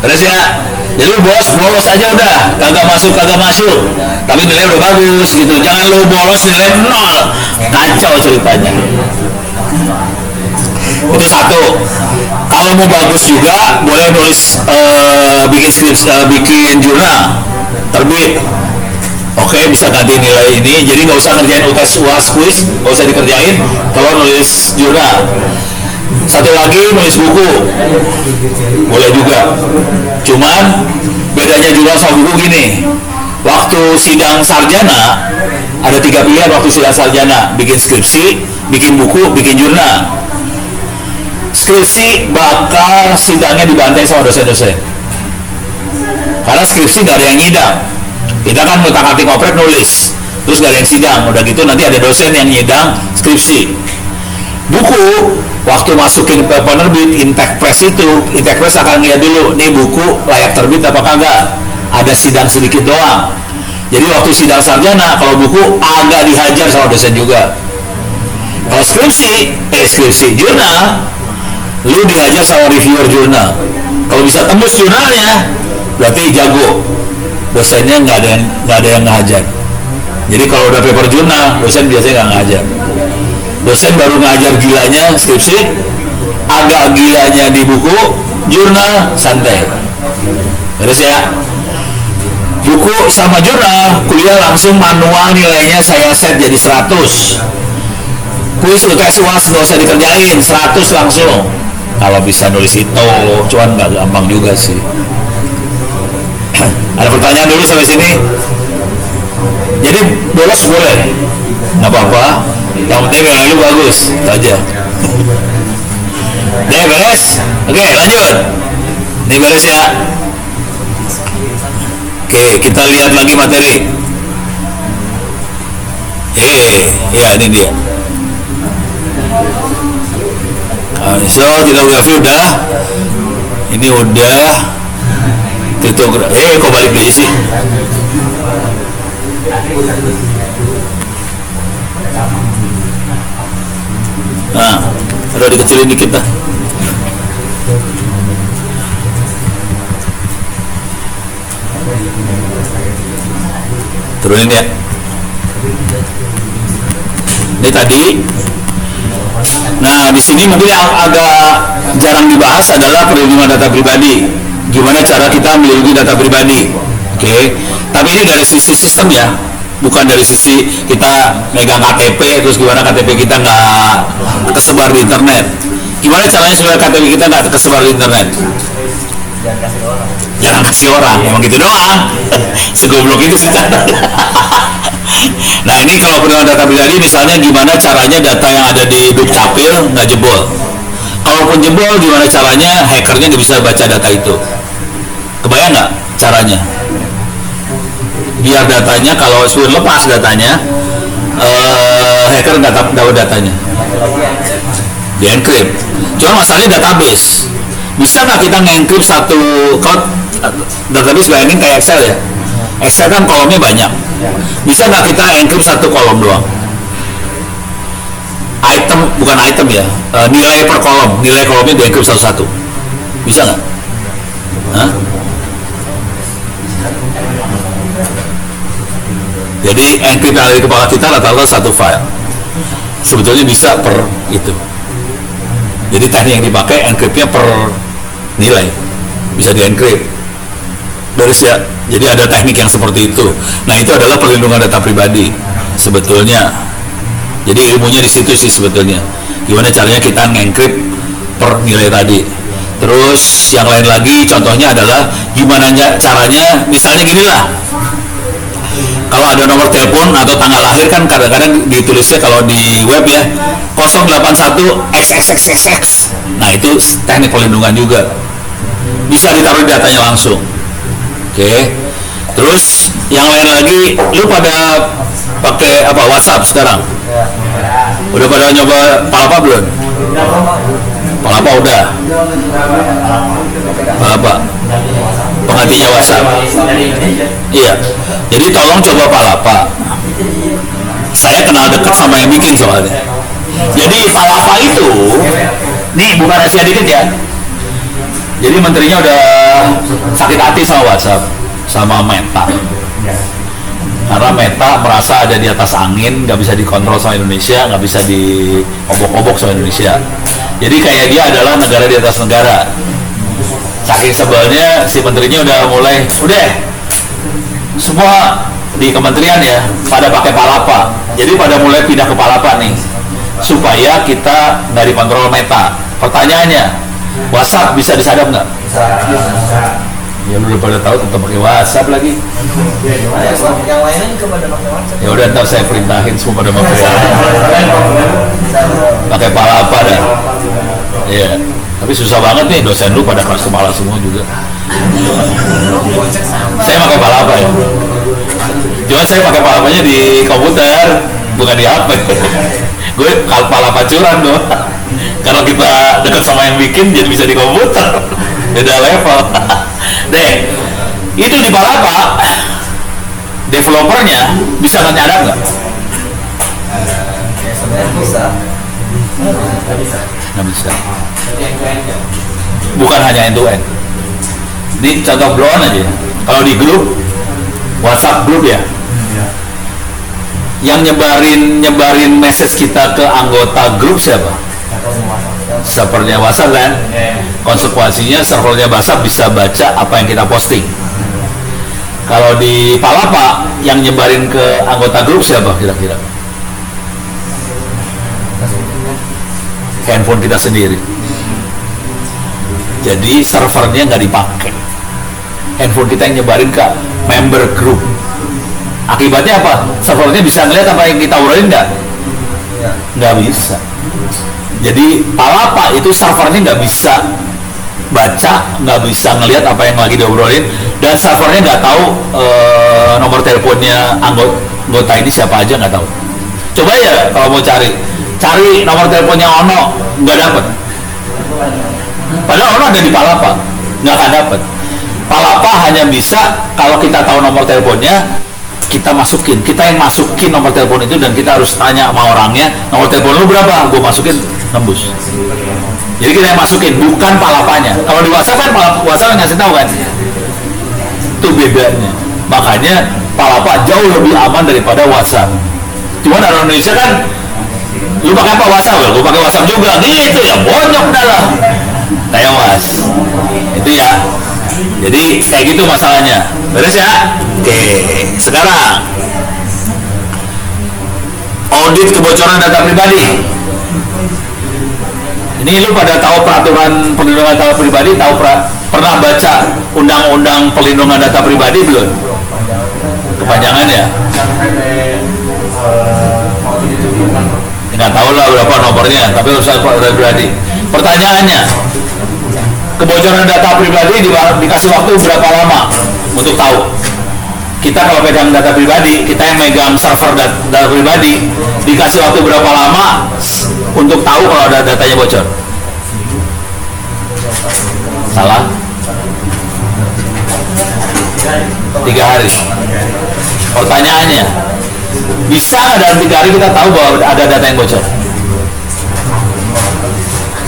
Terus ya, jadi lu bolos aja udah, kagak masuk. Tapi nilai udah bagus gitu. Jangan lu bolos nilai 0, kacau ceritanya. Itu satu. Kalau mau bagus juga boleh nulis bikin skripsi, bikin jurnal terbit. Oke, bisa ganti nilai ini. Jadi nggak usah ngerjain UTS UAS quiz, nggak usah dikerjain. Kalau nulis jurnal. Satu lagi nulis buku boleh juga. Cuman bedanya jurnal sama buku gini. Waktu sidang sarjana ada 3 pilihan waktu sidang sarjana: bikin skripsi, bikin buku, bikin jurnal. Skripsi bakal sidangnya dibantai sama dosen-dosen. Karena skripsi gak ada yang nyidang. Kita kan ngutak-atik ngoprek nulis, terus gak ada yang sidang. Udah gitu nanti ada dosen yang nyidang skripsi. Buku, waktu masukin ke penerbit, Intake Press akan lihat dulu, nih buku layak terbit apa kagak. Ada sidang sedikit doang. Jadi waktu sidang sarjana, kalau buku agak dihajar sama dosen juga. Kalau skripsi jurnal, lu dihajar sama reviewer jurnal. Kalau bisa tembus jurnalnya, berarti jago. Dosennya nggak ada yang ngajar. Jadi kalau udah paper jurnal, dosen biasanya nggak ngajar. Dosen baru ngajar gilanya skripsi, agak gilanya di buku, jurnal santai. Terus ya, buku sama jurnal, kuliah langsung manual nilainya saya set jadi 100. Kuis UTS UAS nggak usah dikerjain, 100 langsung. Kalau bisa nulis itu, cuman nggak gampang juga sih. Ada pertanyaan dulu sampai sini? Jadi bolos boleh, nggak apa-apa. Yang penting nilai lu bagus, itu aja. Deh beres? Oke lanjut. Ini beres ya. Oke kita lihat lagi materi. Ya ini dia. So tipografi udah. Ini udah. Kok balik aja sih? Nah, udah dikecilin dikit dah. Turunin ya. Ini tadi. Nah, di sini mungkin yang agak jarang dibahas adalah perlindungan data pribadi. Gimana cara kita melindungi data pribadi? Oke. Tapi ini dari sisi sistem ya, bukan dari sisi kita megang KTP terus gimana KTP kita nggak kesebar di internet. Gimana caranya supaya KTP kita nggak kesebar di internet? Jangan kasih orang, emang gitu doang. Segoblok itu sih cara. Nah ini kalau perlindungan data pribadi, misalnya gimana caranya data yang ada di Dukcapil nggak jebol. Kalaupun jebol, gimana caranya hackernya nggak bisa baca data itu? Kebayang nggak caranya? Biar datanya kalau sudah lepas datanya, hacker nggak tahu datanya, di encrypt. Cuma masalahnya database. Bisa nggak kita nge-encrypt satu database? Bayangin kayak Excel ya. Excel kan kolomnya banyak. Bisa nggak kita encrypt satu kolom doang? Bukan item ya, nilai per kolom, nilai kolomnya di encrypt satu-satu. Bisa nggak? Jadi encrypt yang ada di kepala kita rata-rata satu file. Sebetulnya bisa per itu. Jadi teknik yang dipakai encryptnya per nilai, bisa di encrypt. Dari ya, jadi ada teknik yang seperti itu. Nah itu adalah perlindungan data pribadi sebetulnya. Jadi ilmunya di situ sih sebetulnya. Gimana caranya kita nge-encrypt per nilai tadi. Terus yang lain lagi contohnya adalah gimana caranya, misalnya gini lah. Kalau ada nomor telepon atau tanggal lahir kan kadang-kadang ditulisnya kalau di web ya 081XXXX. Nah itu teknik perlindungan juga. Bisa ditaruh di datanya langsung. Oke. Terus Yang lain lagi, lu pada pakai apa WhatsApp sekarang?
Ya.
Udah pada nyoba Palapa belum? Palapa udah. Palapa penggantinya WhatsApp. Iya. Jadi tolong coba Palapa. Saya kenal dekat sama yang bikin soalnya. Jadi Palapa itu, nih bukan rahasia dikit ya. Jadi menterinya udah sakit hati sama WhatsApp, sama Meta. Karena Meta merasa ada di atas angin, nggak bisa dikontrol sama Indonesia, nggak bisa diobok-obok sama Indonesia. Jadi kayak dia adalah negara di atas negara. Saking sebelnya si menterinya udah mulai, udah semua di kementerian ya pada pakai Palapa. Jadi pada mulai pindah ke Palapa nih, supaya kita nggak dikontrol Meta. Pertanyaannya, WhatsApp bisa disadap nggak? Ya lu udah pada tahu tetap pakai WhatsApp lagi.
Yang lainnya juga pada pakai WhatsApp.
Ya udah ntar saya perintahin semua pada pakai Palapa dah. Iya. Tapi susah banget nih, dosen lu pada keras kepala semua juga. Saya pakai Palapa ya. Cuma saya pakai Palapanya di komputer, bukan di HP. Gue Palapa curan doang. Kalau kita dekat sama yang bikin, jadi bisa di komputer. Beda level. Deh, itu di Palapa, developernya bisa nyadap nggak?
Ya sebenarnya bisa.
Nggak bisa. Bukan hanya end to end. Ini contoh blown aja. Kalau di grup, WhatsApp grup ya, yang nyebarin message kita ke anggota grup siapa? Servernya WhatsApp kan? Konsekuensinya servernya WhatsApp bisa baca apa yang kita posting. Kalau di Palapa yang nyebarin ke anggota grup siapa kira-kira? Handphone kita sendiri. Jadi servernya nggak dipakai. Handphone kita yang nyebarin ke member grup. Akibatnya apa? Servernya bisa ngeliat apa yang kita obrolin nggak? Nggak bisa. Jadi Palapa itu servernya nggak bisa baca, nggak bisa ngelihat apa yang lagi diobrolin, dan servernya nggak tahu nomor teleponnya anggota ini siapa aja, nggak tahu. Coba ya kalau mau cari nomor teleponnya Ono, nggak dapet. Padahal Ono ada di Palapa, nggak akan dapet. Palapa hanya bisa kalau kita tahu nomor teleponnya, kita masukin, kita yang masukin nomor telepon itu, dan kita harus tanya sama orangnya, nomor telepon lu berapa? Gue masukin, nembus. Jadi kita yang masukin, bukan Palapanya. Kalau di WhatsApp kan WhatsApp ngasih tahu kan, itu bedanya. Makanya Palapa jauh lebih aman daripada WhatsApp. Cuma orang Indonesia kan, lu pakai apa WhatsApp? Gue pakai WhatsApp juga. Gitu ya, bonyok dah lah. Tewas. Itu ya. Jadi kayak gitu masalahnya. Beres ya? Oke, sekarang audit kebocoran data pribadi. Ini lu pada tahu peraturan perlindungan data pribadi, pernah baca undang-undang perlindungan data pribadi belum? Kepanjangan ya? Nggak tahu lah berapa nomornya, tapi harus data pribadi. Pertanyaannya, kebocoran data pribadi dikasih waktu berapa lama untuk tahu? Kita kalau pegang data pribadi, kita yang megang server data pribadi, dikasih waktu berapa lama untuk tahu kalau ada datanya bocor? Salah? 3 hari. Pertanyaannya, bisa nggak dalam 3 hari kita tahu bahwa ada data yang bocor?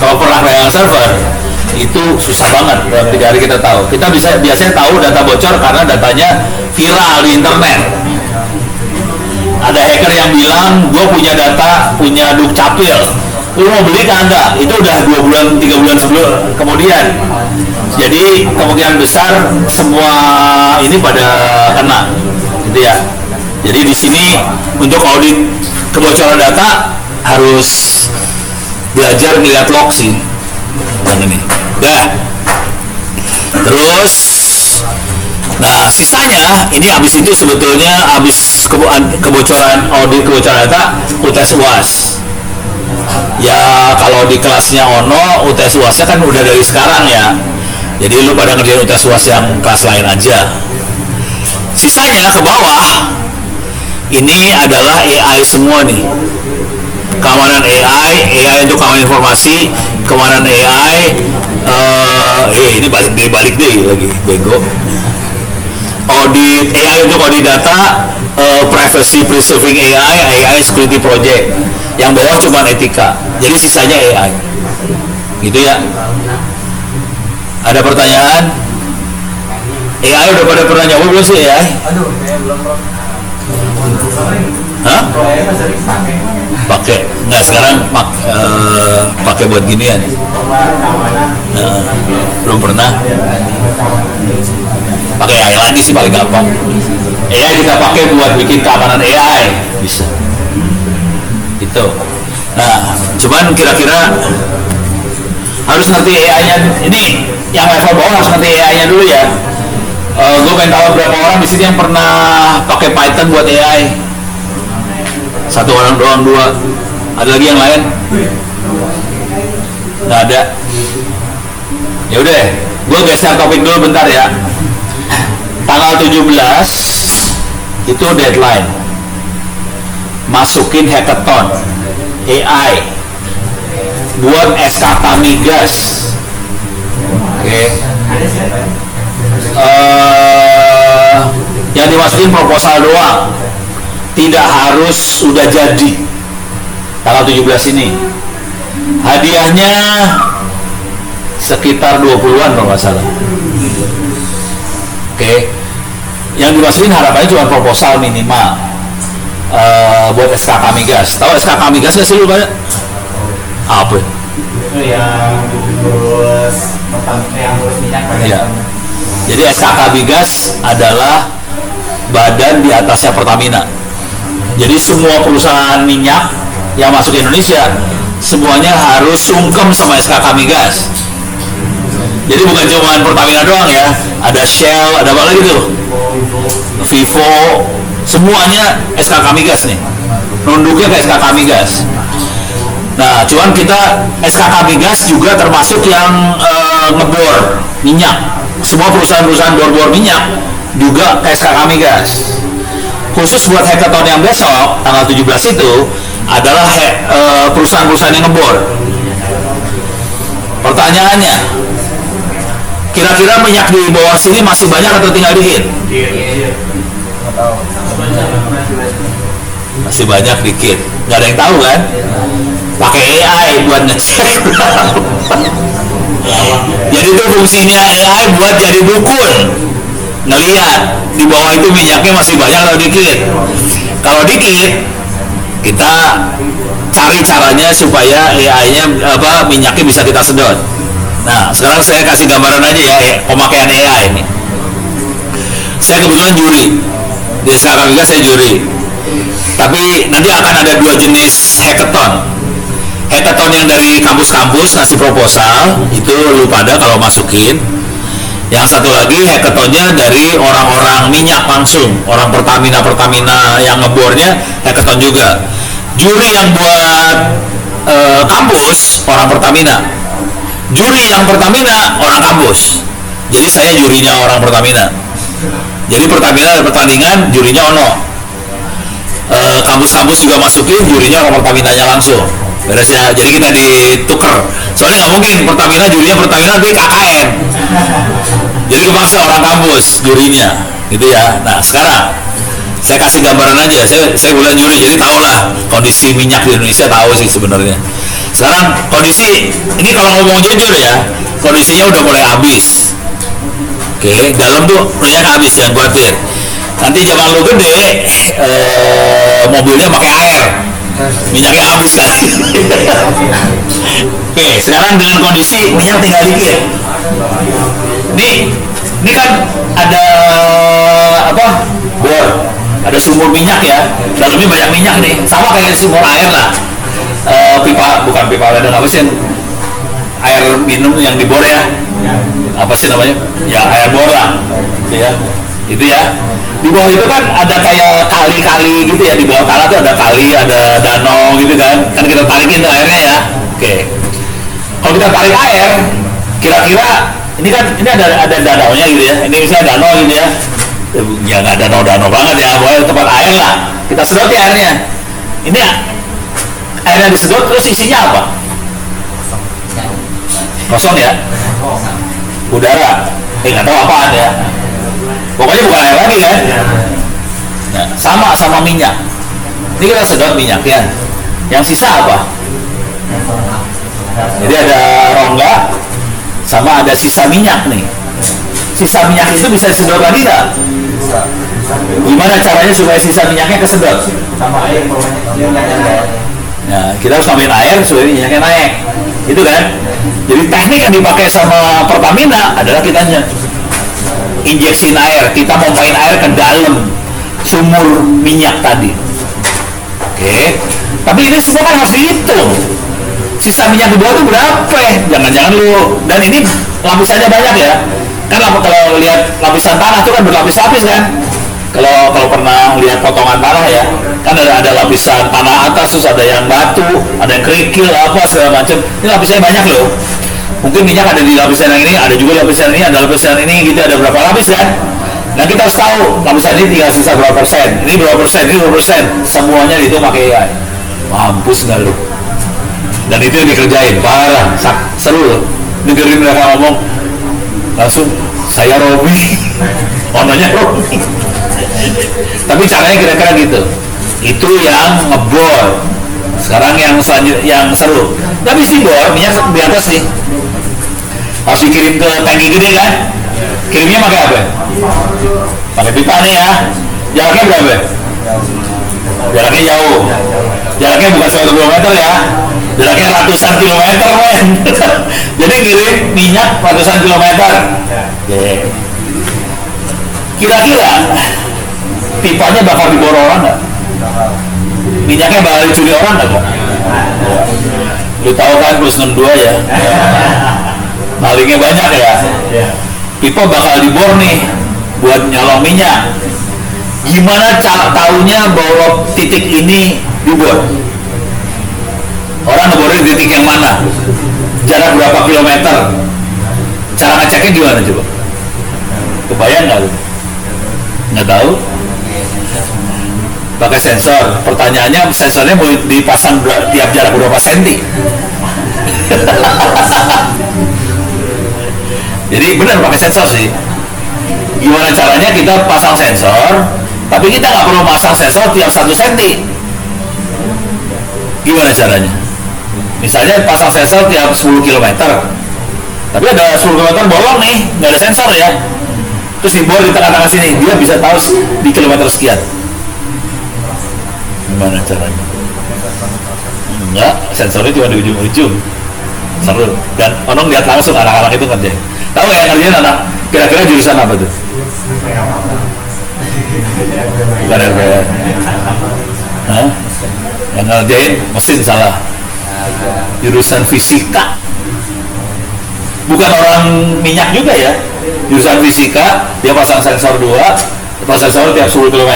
Kalau pernah pegang server, itu susah banget dalam 3 hari kita tahu. Kita biasanya tahu data bocor karena datanya viral di internet. Ada hacker yang bilang, gue punya data, punya dukcapil, lu mau beli kan enggak? Itu udah 2 bulan, 3 bulan sebelum kemudian. Jadi kemungkinan besar semua ini pada kena, gitu ya. Jadi di sini untuk audit kebocoran data harus belajar melihat log sih, yang ini. Dah. Terus, nah sisanya ini habis itu sebetulnya habis kebocoran audit kebocoran data UTS UAS. Ya kalau di kelasnya Ono UTS UASnya kan udah dari sekarang ya. Jadi lu pada ngerjain UTS UAS yang kelas lain aja. Sisanya ke bawah ini adalah AI semua nih. Keamanan AI untuk keamanan informasi, keamanan AI, ini balik deh lagi, bego. Audit AI untuk audit data, privacy preserving AI security project. Yang bawah cuma etika. Jadi sisanya AI. Gitu ya. Ada pertanyaan? AI udah pada pernah nyoba belum sih AI?
Aduh, saya belum bro.
Hah? Pakai? Nggak, sekarang pakai buat ginian. Belum pernah. Pakai AI lagi sih paling gampang. AI kita pakai buat bikin keamanan AI bisa. Itu. Nah, cuman kira-kira harus ngerti AI-nya. Ini yang level bawah harus ngerti AI-nya dulu ya. Gue pengen tahu berapa orang di sini yang pernah pakai Python buat AI. Satu orang doang, dua. Ada lagi yang lain? Nggak ada. Ya udah, gue geser topik dulu bentar ya. Tanggal 17 itu deadline. Masukin hackathon AI buat SKK Migas. Oke. Yang dimasukin proposal doang, tidak harus udah jadi. Tanggal 17 ini hadiahnya sekitar 20-an kalau nggak salah. Oke. Yang dimasukin harapannya cuma proposal minimal buat SKK Migas. Tahu SKK Migas nggak sih lu banyak? Apa?
Itu yang ngurus minyak pada
ya. Jadi SKK Migas adalah badan di atasnya Pertamina. Jadi semua perusahaan minyak yang masuk ke Indonesia semuanya harus sungkem sama SKK Migas. Jadi bukan cuma Pertamina doang ya, ada Shell, ada apa lagi tuh, Vivo, semuanya SKK Migas nih, nunduknya ke SKK Migas. Nah, cuman kita SKK Migas juga termasuk yang ngebor minyak. Semua perusahaan-perusahaan bor-bor minyak juga ke SKK Migas. Khusus buat hackathon yang besok tanggal 17 itu adalah perusahaan-perusahaan yang ngebor. Pertanyaannya, kira-kira minyak di bawah sini masih banyak atau tinggal dikit? Masih banyak dikit. Gak ada yang tahu kan? Pakai AI buat ngecek. Jadi itu fungsinya AI buat jadi dukun, ngelihat di bawah itu minyaknya masih banyak atau dikit. Kalau dikit, kita cari caranya supaya AI-nya minyaknya bisa kita sedot. Nah, sekarang saya kasih gambaran aja ya pemakaian AI ini. Saya kebetulan juri di SKK Migas, saya juri. Tapi nanti akan ada dua jenis hackathon. Hackathon yang dari kampus-kampus ngasih proposal, itu lu pada kalau masukin. Yang satu lagi hackathonnya dari orang-orang minyak langsung, orang Pertamina yang ngebornya hackathon juga. Juri yang buat kampus orang Pertamina, juri yang Pertamina orang kampus. Jadi saya jurinya orang Pertamina. Jadi Pertamina ada pertandingan, jurinya ono. Kampus-kampus juga masukin, jurinya orang Pertaminanya langsung. Beres ya, jadi kita ditukar. Soalnya nggak mungkin Pertamina jurinya Pertamina nanti KKN. Jadi kepaksa orang kampus jurinya, gitu ya. Nah sekarang saya kasih gambaran aja. Saya bulan juri, jadi tahu lah kondisi minyak di Indonesia, tahu sih sebenarnya. Sekarang kondisi ini kalau ngomong jujur ya, kondisinya udah mulai habis. Oke, dalam tuh minyak habis, jangan khawatir. Nanti zaman lu gede, mobilnya pakai air, minyaknya habis kan. Oke, sekarang dengan kondisi minyak tinggal dikit. Ini kan ada bor, ada sumur minyak ya, dalamnya banyak minyak nih, sama kayak sumur air lah. Bukan pipa ledeng, apa sih, air minum yang dibor ya, apa sih namanya, ya air bor lah, gitu ya. Itu ya, di bawah itu kan ada kayak kali-kali gitu ya, di bawah tanah tuh ada kali, ada danau gitu kan kita tarikin tuh airnya ya. Oke, kalau kita tarik air, kira-kira ini kan ini ada danaunya gitu ya, ini misalnya danau gitu ya, Ya nggak danau-danau banget ya, pokoknya tempat air lah. Kita sedot ya airnya. Ini airnya disedot terus isinya apa? Kosong ya? Udara. Nggak tahu apaan ya. Pokoknya bukan air lagi kan? Nah, sama minyak. Ini kita sedot minyaknya. Yang sisa apa? Jadi ada rongga sama ada sisa minyak nih. Sisa minyak itu bisa disedot lagi nggak? Gimana caranya supaya sisa minyaknya kesedot?
Sama air
Nah, kita harus tambahin air supaya minyaknya naik. Itu kan? Jadi teknik yang dipakai sama Pertamina adalah kita injeksiin air, kita pompain air ke dalam sumur minyak tadi. Oke. Tapi ini semua kan harus dihitung. Sisa minyak di bawah itu berapa? Jangan-jangan lu, dan ini lapisannya banyak ya. Kan kalau lihat lapisan tanah itu kan berlapis-lapis kan. Kalau pernah lihat potongan tanah ya, kan ada lapisan tanah atas, terus ada yang batu, ada yang kerikil, apa segala macam. Ini lapisannya banyak loh. Mungkin minyak ada di lapisan yang ini, ada juga lapisan ini, ada lapisan ini, gitu, ada berapa lapis kan? Nah kita harus tahu lapisan ini tinggal sisa berapa persen, ini berapa persen, ini berapa persen, semuanya itu pakai AI. Mampus nggak lu? Dan itu yang dikerjain, parah, seru loh. Dengerin mereka ngomong, langsung saya Robi, ononya Robi. Tapi caranya kira-kira gitu. Itu yang ngebor. Sekarang yang seru. Tapi si bor minyak di atas nih. Harus dikirim ke tangki gede kan? Kirimnya pakai apa? Pakai pipa nih ya. Jaraknya berapa? Jaraknya jauh. Jaraknya bukan 1 kilometer ya. Jaraknya ratusan kilometer men. Jadi ngirim minyak ratusan kilometer. Kira-kira pipanya bakal dibor orang nggak? Minyaknya bakal dicuri orang nggak kok? Lu tahu kan plus 62 ya? Malingnya banyak ya? Pipa bakal dibor nih buat nyolong minyak. Gimana taunya bahwa titik ini dibor? Orang ngebornya di titik yang mana? Jarak berapa kilometer? Cara ngeceknya gimana coba? Kebayang nggak lu? Nggak tahu? Pakai sensor. Pertanyaannya sensornya mau dipasang tiap jarak berapa senti? Jadi benar pakai sensor sih. Gimana caranya kita pasang sensor, tapi kita nggak perlu pasang sensor tiap 1 senti. Gimana caranya? Misalnya pasang sensor tiap 10 km, tapi ada 10 km bolong nih, nggak ada sensor ya. Terus dibor di tengah-tengah sini, dia bisa tahu di kilometer sekian. Gimana caranya? Enggak, sensornya cuma di ujung-ujung. Seru. Dan Onong lihat langsung anak-anak itu ngerjain. Tahu ya ngerjain anak? Kira-kira jurusan apa tuh? Bukan RPR. Hah? Yang ngerjain mesin salah. Jurusan fisika. Bukan orang minyak juga ya. Jurusan fisika, dia pasang sensor 2, pasang sensor tiap 10 km,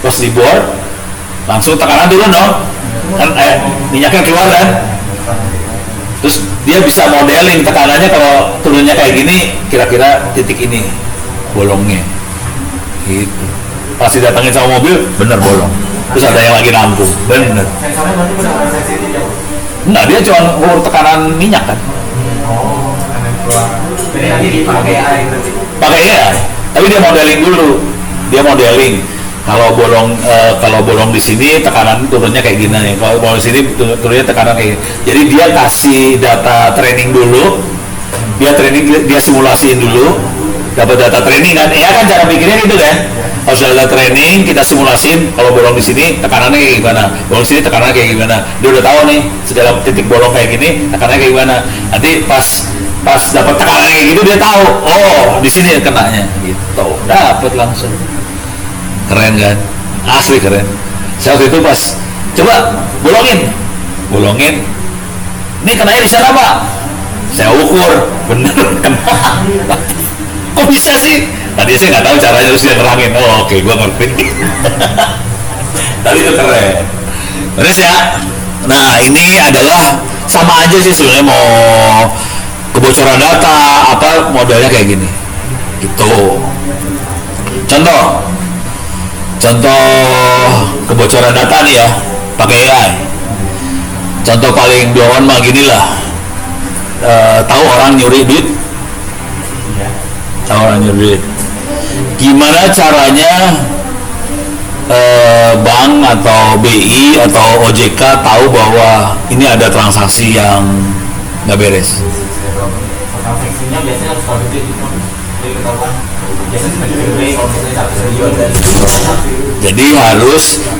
terus dibor, langsung tekanan turun dong. Kan minyaknya keluar kan. Terus dia bisa modeling tekanannya, kalau turunnya kayak gini, kira-kira titik ini bolongnya. Gitu. Pas didatengin sama mobil, bener bolong. Terus ada yang lagi nampung, bener.
Sensornya berarti benar-benar sensitif ya?
Enggak, dia cuma ukur tekanan minyak kan.
Oh, jadi nanti dipakai AI berarti.
Pakai AI, tapi dia modeling dulu. Dia modeling. Kalau bolong di sini tekanan turunnya kayak gini nih. Kalau bolong di sini turunnya tekanan kayak gini. Jadi dia kasih data training dulu. Dia simulasiin dulu. Dapat data training kan? Ya kan cara pikirnya gitu kan? Harus data training, kita simulasiin kalau bolong di sini tekanannya kayak gimana, bolong di sini tekanannya kayak gimana. Dia udah tahu nih segala titik bolong kayak gini tekanannya kayak gimana. Nanti pas dapat tekanan kayak gitu dia tahu, oh di sini kenanya gitu. Dapat langsung. Keren kan? Asli keren. Saya waktu itu pas coba bolongin. Ini kenanya di sana Pak? Saya ukur, bener kena. Kok bisa sih? Tadi saya nggak tahu caranya, terus dia nerangin. Oh oke, gue ngerti. Tapi itu keren. Terus ya, nah ini adalah sama aja sih sebenarnya, mau kebocoran data apa modelnya kayak gini. Gitu. Contoh kebocoran data nih ya, pakai AI. Contoh paling bawaan mah gini lah. Tahu orang nyuri duit? Tahu orang nyuri duit. Gimana caranya bank atau BI atau OJK tahu bahwa ini ada transaksi yang nggak beres?
Transaksinya biasanya harus audit gitu. Jadi ketahuan. Biasanya sebagai delay kalau misalnya satu triliun dan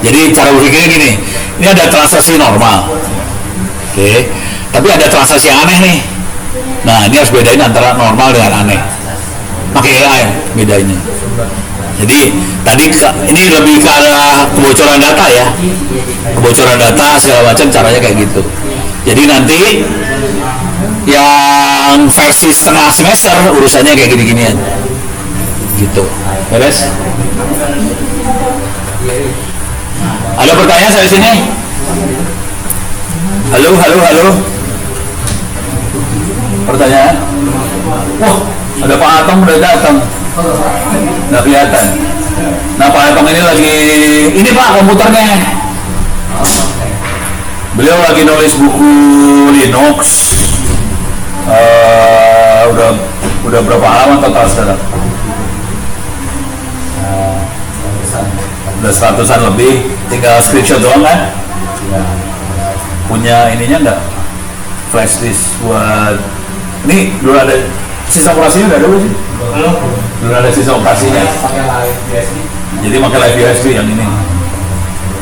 jadi cara berpikirnya gini, ini ada transaksi normal, oke, tapi ada transaksi yang aneh nih. Nah, ini harus bedain antara normal dengan aneh, pakai AI bedanya. Jadi tadi ini lebih ke arah kebocoran data ya, kebocoran data segala macam, caranya kayak gitu. Jadi nanti yang versi setengah semester urusannya kayak gini-ginian gitu. Beres? Ada pertanyaan sampai sini? Halo. Pertanyaan? Wah, ada Pak Atong udah datang. Nggak kelihatan. Nah, Pak Atong ini lagi, ini Pak komputernya. Beliau lagi nulis buku Linux. Udah berapa halaman total sekarang? Udah 100-an lebih, tinggal screenshot doang kan? Punya ininya enggak? Flash disk buat ini dulu ada sistem operasinya udah ada belum sih? Dulu ada sistem operasinya.
pakai live USB.
Jadi pakai live USB yang ini.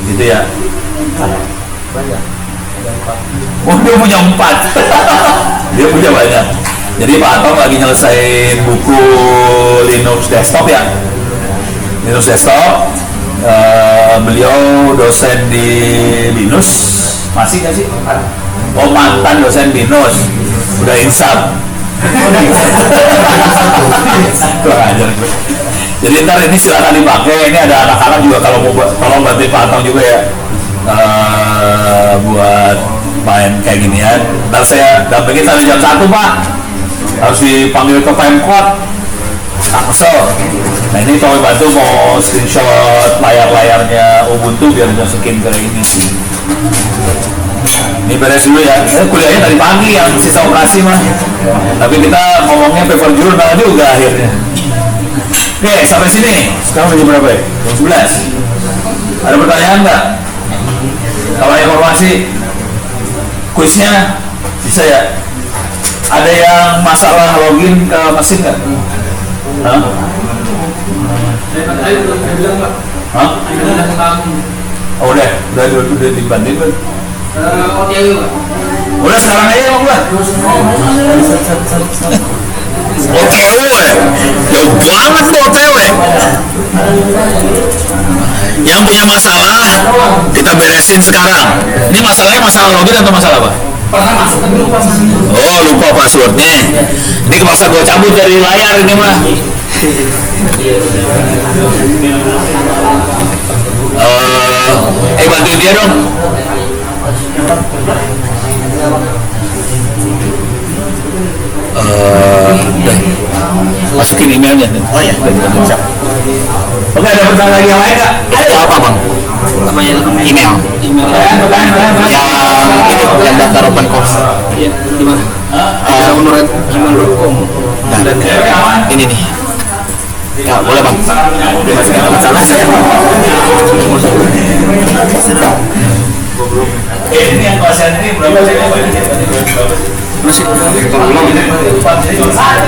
Gitu ya.
Banyak.
Oh, dia punya 4. Dia punya banyak. Jadi Pak Atong lagi nyelesain buku Linux desktop ya. Linux desktop. Beliau dosen di Binus, masih nggak sih? Oh, mantan dosen Binus, udah insaf. Kurang ajar gue. Jadi ntar ini silakan dipakai. Ini ada anak-anak juga kalau mau tolong bantuin Pak Atong juga ya, buat main kayak ginian. Ntar saya dampingin sampai jam 1 Pak. Harus dipanggil ke Pemkot. Tangsel. Nah, ini tolong bantu mau screenshot layar-layarnya Ubuntu biar dimasukin ke ini. Ini beres dulu ya. Kuliahnya tadi pagi yang sisa operasi mah. Tapi kita ngomongnya paper jurnal juga akhirnya. Oke, sampai sini. Sekarang udah jam berapa ya? Jam 11. Ada pertanyaan nggak? Kalau informasi kuisnya bisa ya? Ada yang masalah login ke mesin nggak? Hah? Hah? Oh, udah dibantuin kan? Udah sekarang aja mau gua. OTW, jauh banget tuh OTW. Yang punya masalah kita beresin sekarang. Ini masalahnya masalah login atau masalah apa?
Pernah masuk tapi lupa password.
Oh, lupa passwordnya. Ini kepaksa gue cabut dari layar ini mah. Bantuin dia dong. Masukin emailnya. Oh ya, siap. Oke, ada pertanyaan lagi yang lain nggak? Itu apa bang? Namanya email. Yang daftar open course. Iya, di mana? Menurut gmail.com. Nah, ini nih. Ya, boleh bang. Dimasukin ke masalah saya. Ini yang pasien ini berapa sih? Masih sebentar.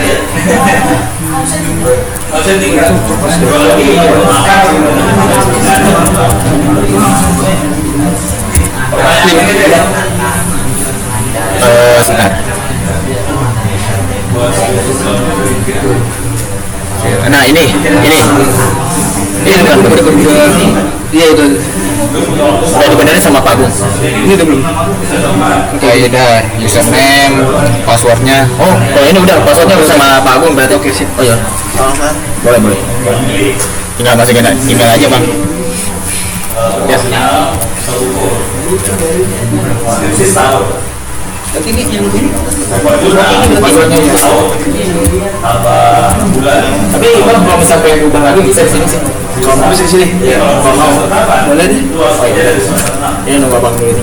Nah, ini udah iya itu udah dibenerin sama Pak Agung. Ini udah belum? Oke, udah username, passwordnya. Oh, ini udah passwordnya udah sama Pak Agung berarti. Oke sih. Oh ya. Boleh. Tinggal masukin email aja bang. Ya.
Tapi ini yang ini.
Passwordnya itu tapi bang kalau misalnya pengen ubah lagi bisa di sini sih.
Kalau mau bisa di sini.
Iya.
Kalau mau boleh deh.
Ini nunggu abang dulu ini.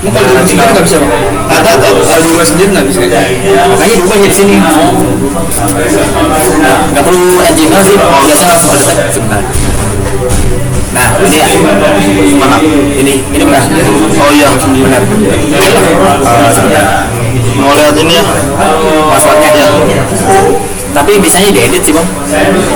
Ini kalau di sini nggak bisa bang. Ada kalau di rumah sendiri nggak bisa.
Makanya diubah di sini. Nggak perlu engineer sih. Biasanya langsung terdetek sebentar. Nah, ini ya. Mana? Ini benar.
Oh iya,
Benar. Sebentar.
mau lihat ini ya.
Passwordnya ya. Tapi biasanya diedit sih bang.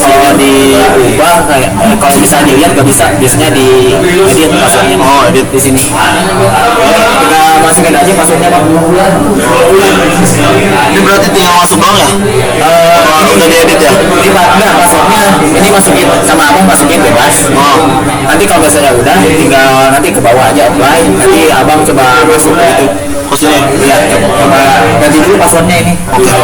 Kalau diubah kayak kalau misalnya dilihat nggak bisa. Biasanya diedit passwordnya.
Oh, edit
Di sini. Kita masukin aja passwordnya bang.
Ini berarti tinggal masuk doang ya?
Ini
Udah diedit ya?
Ini enggak passwordnya. Ini masukin sama abang masukin bebas.
Oh.
Nanti kalau misalnya udah tinggal nanti ke bawah aja apply. Nanti abang coba masuk itu.
Ke sini.
Iya, coba ganti dulu passwordnya ini.
Oke.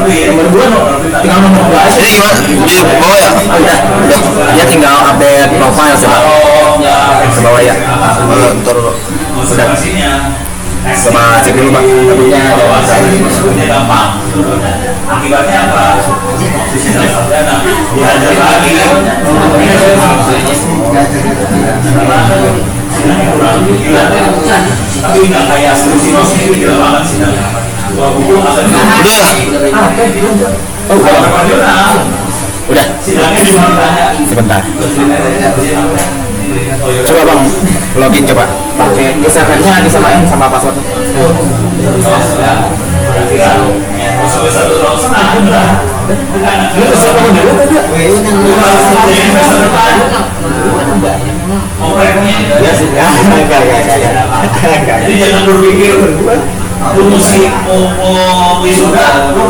Nomor 2 tinggal nomor 2 aja.
Ini gimana? Di bawah ya?
Udah. Ya tinggal update profile coba. Ke bawah ya.
Ntar dulu.
Udah. Coba cek dulu pak. Tabunya
Akibatnya apa? Tapi nggak kayak banget sih.
Udah ya?
udah. Sebentar. Coba bang, login coba. Pakai username-nya disamain sama passwordnya.
Jadi jangan berpikir aku mesti mau wisuda, aku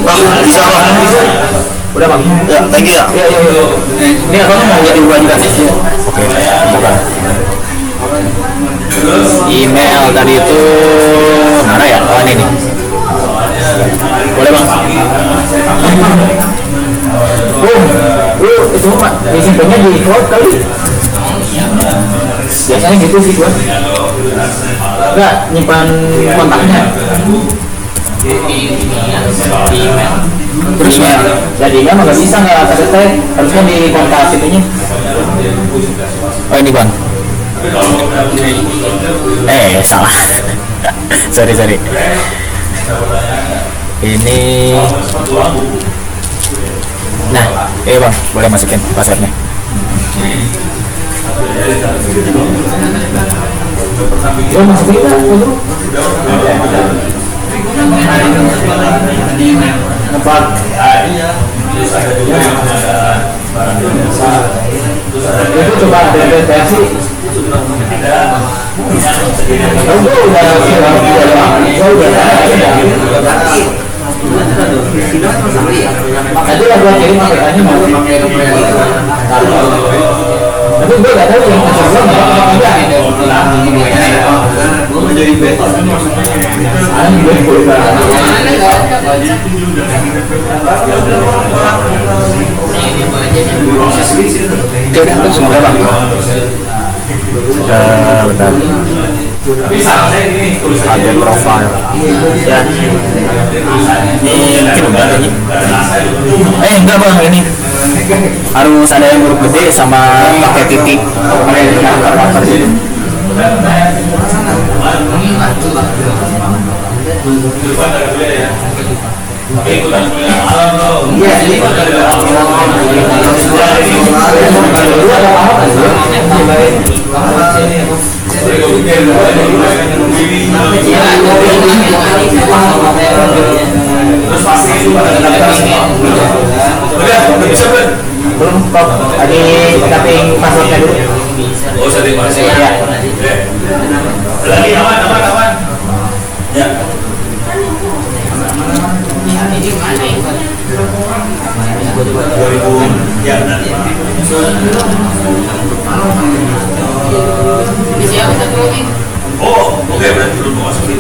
Bang, bisa bang?
Udah bang.
Ya, thank you ya.
Iya. Ini akunnya mau jadi ubah juga sih. Oke, coba. Email tadi itu mana ya? Oh ini nih. Boleh bang. Itu pak, disimpannya di cloud kali. Biasanya gitu sih gua. Enggak, nyimpan kontaknya. Terus ya, jadi email nggak bisa nggak terdetek, harusnya di kontak itunya. Oh ini bang. Salah. sorry. Ini. Nah, bang, boleh masukin passwordnya. Masukin kan? Nebak. Itu coba deteksi. Tadi lah gua kirim aja mau pakai tapi gue gak tahu yang masuk gue menjadi beta udah langsung udah bang. Bentar. Ada profile ya. Ini mungkin udah ini. Enggak bang, ini harus ada yang huruf gede sama pakai titik. Belum kok, tadi tapping passwordnya dulu.
Oh, setting password.
Ya.
Lagi aman. Ya. Ya, benar. Oh, oke, berarti belum mau masukin.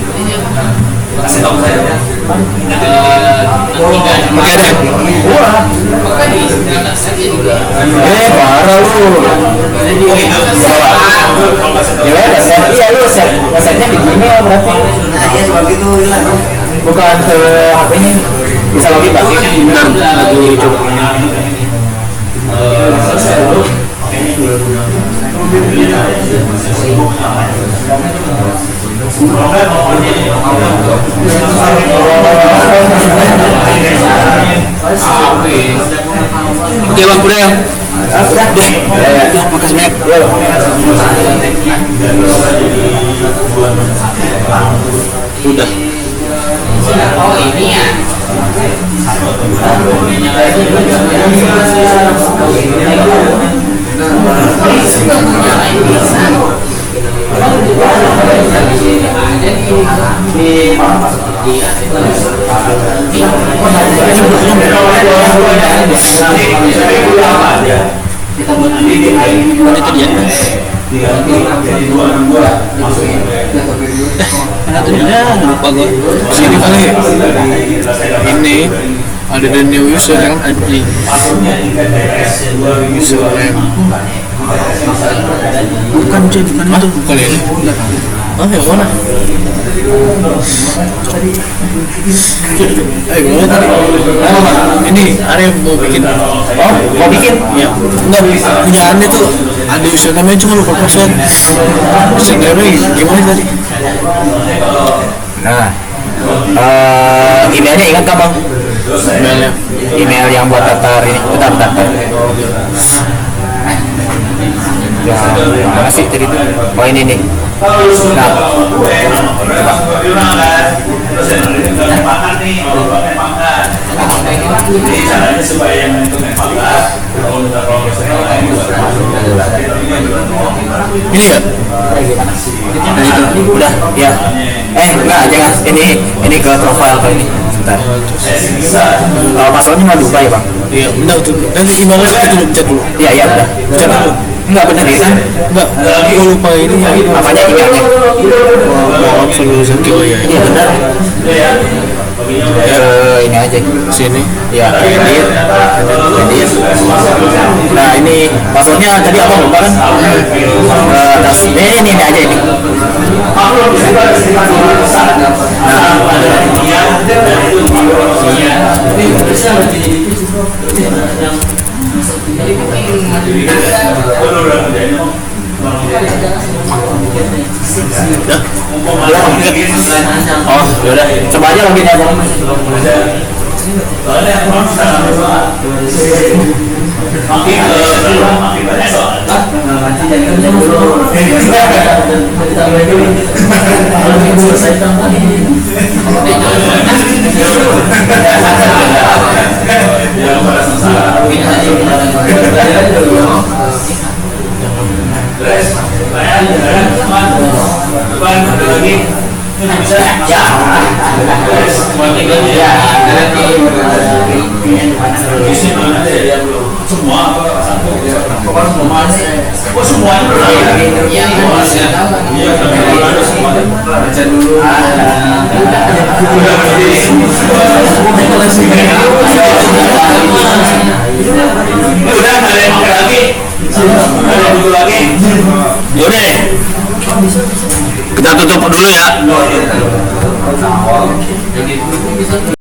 Kasih tahu saya.
Parah lu. Ya udah set, iya lu setnya di gini ya berarti.
Nah iya sebab itu hilang.
Bukan ke HP-nya. Bisa login berarti.
Benar, lagi coba. Oke bang, udah ya.
Udah. Ya, makasih banyak.
Udah.
Oh ini ya.
Lupa gue sini kali ini ada the new user kan anjing username bukan itu bukan ini oh yang mana gimana tadi ini Arya mau bikin
Mau bikin?
ya enggak punya Anda tuh ada username cuma lupa password username gimana tadi
Nah, emailnya ingat gak bang?
emailnya
Email yang buat daftar ini, bentar. Ya, mana sih tadi itu? Oh ini nih. Nah,
ini ya
udah, ya. Enggak, jangan. Ini ke profile kali ini. Bentar. Passwordnya nggak lupa ya bang?
iya benar tuh nanti emailnya kita dulu chat dulu
Iya, udah.
chat dulu
Enggak bener ya kan?
enggak gue lupa ini
Apanya emailnya?
maaf selalu sakit oh iya
Iya benar. Ini aja.
sini
Ya, edit. Nah ini passwordnya tadi apa lupa kan? Atas ini aja ini. Oh, yaudah. Coba aja login ya bang.
Yaudah deh. Kita tutup dulu ya.